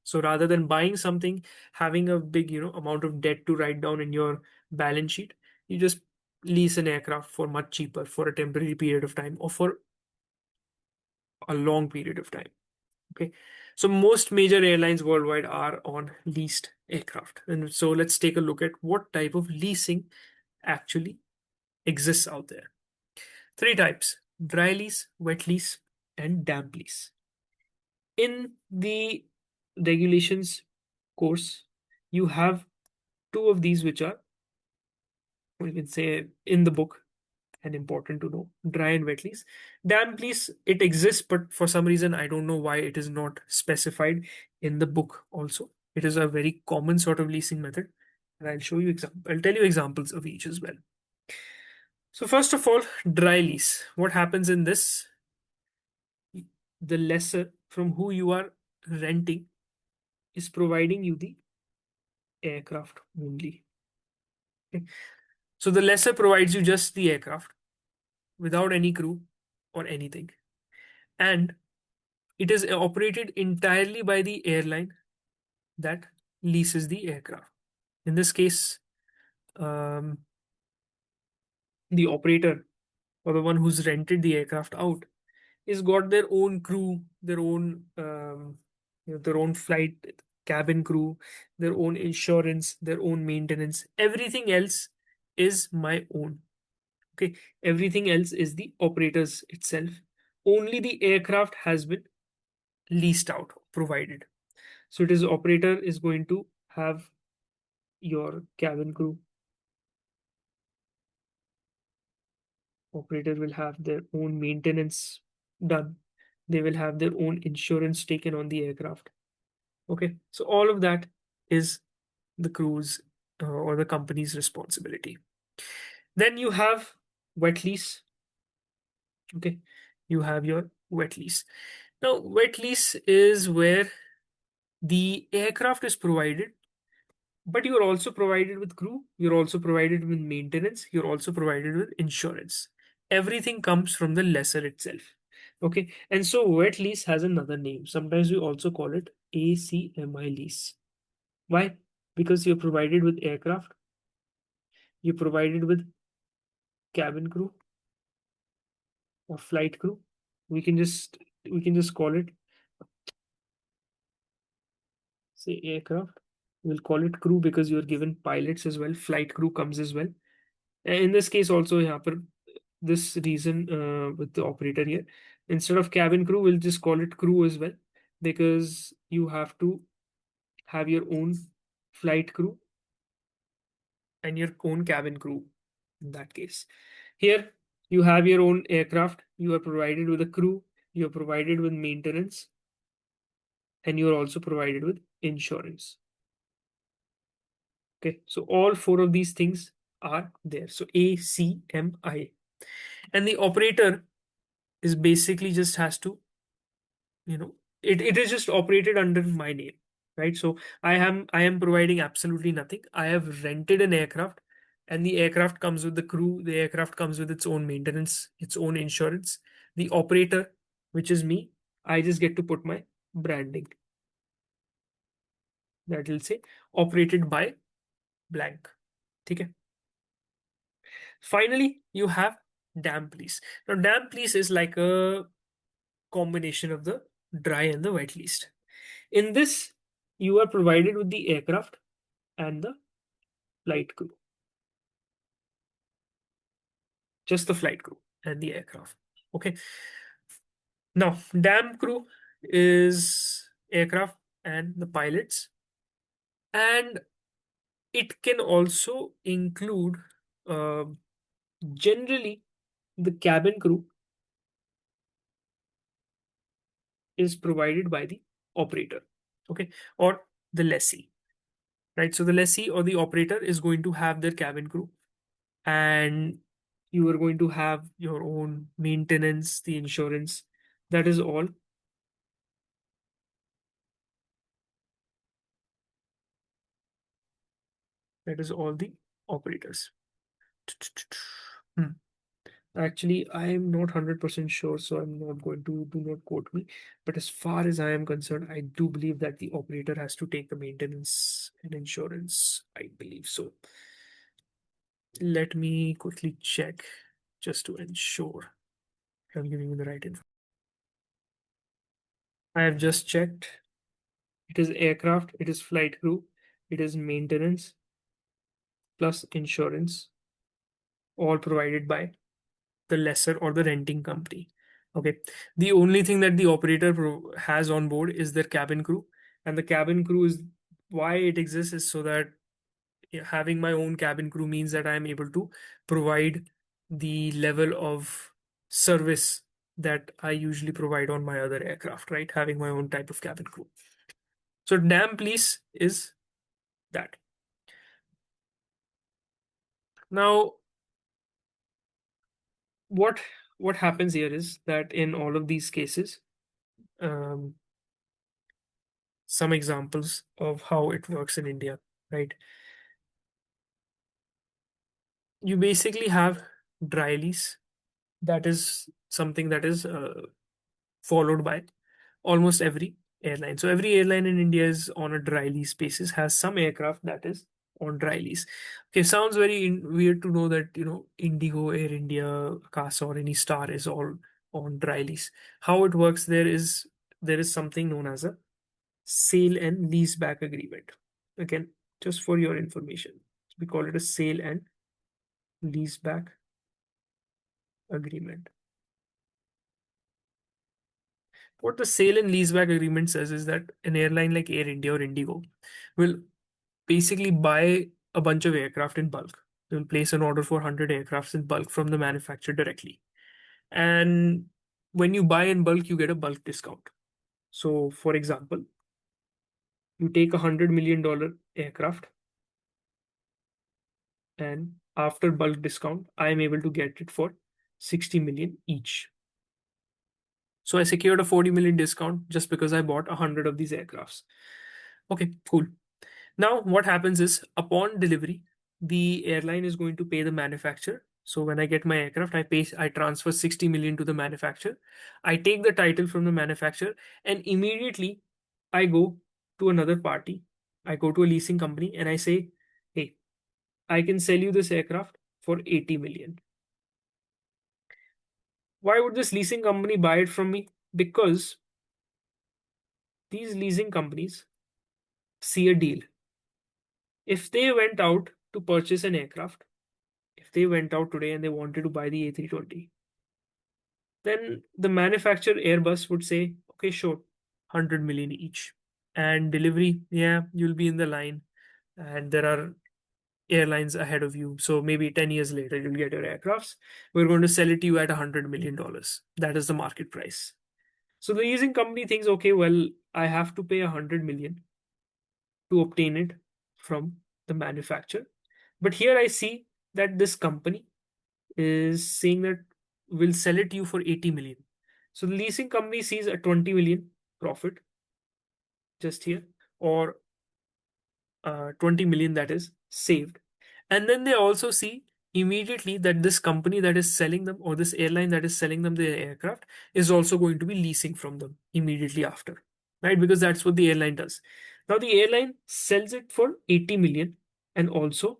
So rather than buying something, having a big, amount of debt to write down in your balance sheet, you just lease an aircraft for much cheaper for a temporary period of time or for a long period of time. Okay. So most major airlines worldwide are on leased aircraft. And so let's take a look at what type of leasing actually exists out there. Three types: dry lease, wet lease, and damp lease. In the regulations course, you have two of these which are, we can say, in the book and important to know: dry and wet lease. Damp lease, it exists, but for some reason I don't know why it is not specified in the book also. It is a very common sort of leasing method, and I'll tell you examples of each as well. So first of all, dry lease. What happens in this? The lessor from who you are renting is providing you the aircraft only. Okay? So the lessor provides you just the aircraft without any crew or anything. And it is operated entirely by the airline that leases the aircraft. In this case, um, the operator or the one who's rented the aircraft out is got their own crew, their own flight cabin crew, their own insurance, their own maintenance. Everything else is my own. Okay, everything else is the operator's itself. Only the aircraft has been leased out, provided. So it is operator is going to have your cabin crew. Operator will have their own maintenance done. They will have their own insurance taken on the aircraft. Okay, so all of that is the crew's or the company's responsibility. Then you have wet lease. Okay, you have your wet lease. Now, wet lease is where the aircraft is provided, but you're also provided with crew, you're also provided with maintenance, you're also provided with insurance. Everything comes from the lessor itself. Okay, and so wet lease has another name. Sometimes we also call it ACMI lease. Why? Because you're provided with aircraft, you're provided with cabin crew or flight crew. We can just we can just call it, say, aircraft. We'll call it crew because you're given pilots as well. Flight crew comes as well. In this case also यहाँ पर this reason with the operator here, instead of cabin crew, we'll just call it crew as well, because you have to have your own flight crew and your own cabin crew in that case. Here you have your own aircraft, you are provided with a crew, you are provided with maintenance, and you are also provided with insurance. Okay, so all four of these things are there. So ACMI. And the operator is basically just has to, it is just operated under my name, right? So I am providing absolutely nothing. I have rented an aircraft, and the aircraft comes with the crew, the aircraft comes with its own maintenance, its own insurance. The operator, which is me, I just get to put my branding that will say operated by blank. Okay. Finally, you have damp lease. Now, damp lease is like a combination of the dry and the wet leased. In this, you are provided with the aircraft and the flight crew, just the flight crew and the aircraft. Okay. Now, dam crew is aircraft and the pilots, and it can also include uh, generally the cabin crew is provided by the operator, okay, or the lessee, right? So the lessee or the operator is going to have their cabin crew, and you are going to have your own maintenance, the insurance. That is all. That is all the operators. Hmm. Actually, I am not 100% sure, so I'm not going to, do not quote me. But as far as I am concerned, I do believe that the operator has to take the maintenance and insurance. I believe so. Let me quickly check just to ensure I'm giving you the right info. I have just checked. It is aircraft, it is flight crew, it is maintenance plus insurance, all provided by the lessor or the renting company. Okay. The only thing that the operator has on board is their cabin crew, and the cabin crew is why it exists is so that having my own cabin crew means that I am able to provide the level of service that I usually provide on my other aircraft, right? Having my own type of cabin crew. So dam police is that. Now, what what happens here is that in all of these cases, um, some examples of how it works in India, right? You basically have dry lease. That is something that is followed by almost every airline. So every airline in India is on a dry lease basis, has some aircraft that is on dry lease. Okay, sounds very weird to know that, Indigo, Air India, CASA, or any Star is all on dry lease. How it works there is something known as a sale and lease back agreement. Again, just for your information, we call it a sale and lease back agreement. What the sale and leaseback agreement says is that an airline like Air India or Indigo will basically buy a bunch of aircraft in bulk. They will place an order for 100 aircrafts in bulk from the manufacturer directly. And when you buy in bulk, you get a bulk discount. So, for example, you take $100 million aircraft, and after bulk discount, I am able to get it for 60 million each. So I secured a 40 million discount just because I bought 100 of these aircrafts. Okay, cool. Now, what happens is upon delivery, the airline is going to pay the manufacturer. So when I get my aircraft, I transfer 60 million to the manufacturer. I take the title from the manufacturer, and immediately I go to another party. I go to a leasing company and I say, hey, I can sell you this aircraft for 80 million. Why would this leasing company buy it from me? Because these leasing companies see a deal. If they went out to purchase an aircraft, if they went out today and they wanted to buy the A320, then the manufacturer Airbus would say, okay, sure, 100 million each. And delivery, yeah, you'll be in the line, and there are airlines ahead of you. So maybe 10 years later, you'll get your aircrafts. We're going to sell it to you at $100 million. That is the market price. So the leasing company thinks, okay, well, I have to pay 100 million to obtain it from the manufacturer. But here I see that this company is saying that we'll sell it to you for 80 million. So the leasing company sees a 20 million profit just here, or 20 million that is saved. And then they also see immediately that this company that is selling them, or this airline that is selling them the aircraft, is also going to be leasing from them immediately after, right? Because that's what the airline does. Now the airline sells it for 80 million and also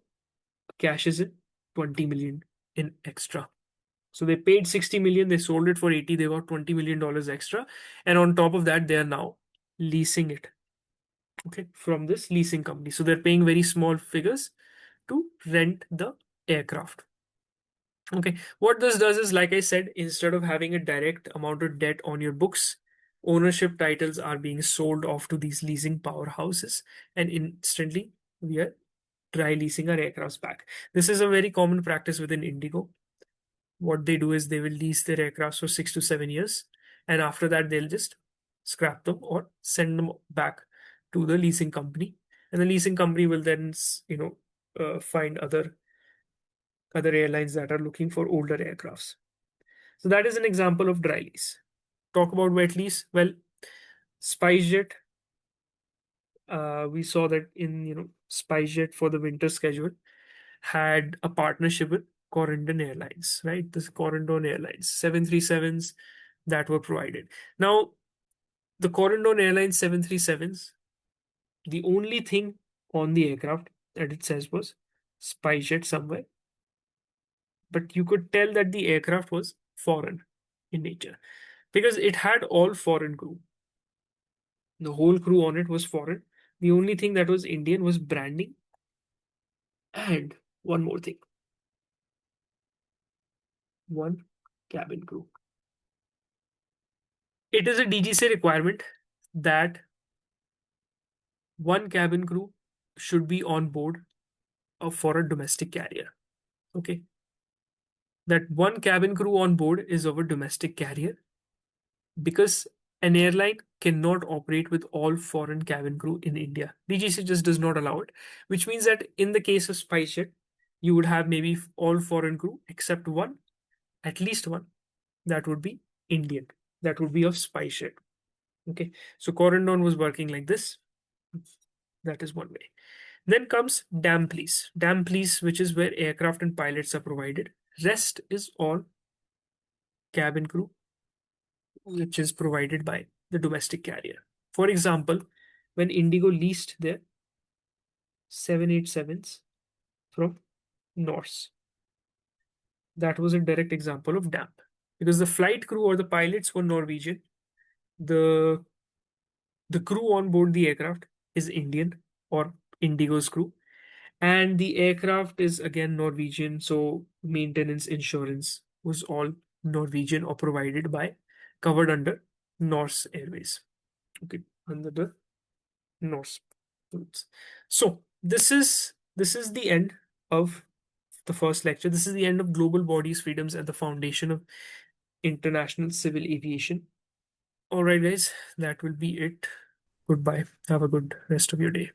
cashes in 20 million in extra. So they paid 60 million, they sold it for 80, they got $20 million extra. And on top of that, they are now leasing it, okay, from this leasing company. So they're paying very small figures to rent the aircraft. Okay, what this does is, like I said, instead of having a direct amount of debt on your books, ownership titles are being sold off to these leasing powerhouses, and instantly we are dry leasing our aircrafts back. This is a very common practice within Indigo. What they do is they will lease their aircrafts for 6 to 7 years, and after that they'll just scrap them or send them back to the leasing company, and the leasing company will then find other airlines that are looking for older aircrafts. So that is an example of dry lease. Talk about wet lease. Well, SpiceJet, we saw that in SpiceJet for the winter schedule had a partnership with Corendon Airlines, right? This Corendon Airlines 737s that were provided. Now, the Corendon Airlines 737s, the only thing on the aircraft that it says was SpiceJet somewhere, but you could tell that the aircraft was foreign in nature because it had all foreign crew. The whole crew on it was foreign. The only thing that was Indian was branding and one more thing, one cabin crew. It is a DGCA requirement that one cabin crew should be on board for a domestic carrier. Okay. That one cabin crew on board is of a domestic carrier because an airline cannot operate with all foreign cabin crew in India. DGCA just does not allow it, which means that in the case of SpiceJet, you would have maybe all foreign crew except one, at least one, that would be Indian, that would be of SpiceJet. Okay, so Corendon was working like this. That is one way. Then comes damp lease. Damp lease, which is where aircraft and pilots are provided. Rest is all cabin crew, which is provided by the domestic carrier. For example, when Indigo leased their 787s from Norse, that was a direct example of damp because the flight crew or the pilots were Norwegian. The the crew on board the aircraft is Indian or Indigo's crew, and the aircraft is again Norwegian, so maintenance insurance was all Norwegian or provided by, covered under Norse Airways. Okay, under the Norse routes. So this is the end of the first lecture. This is the end of global bodies, freedoms, and the foundation of international civil aviation. All right, guys, that will be it. Goodbye. Have a good rest of your day.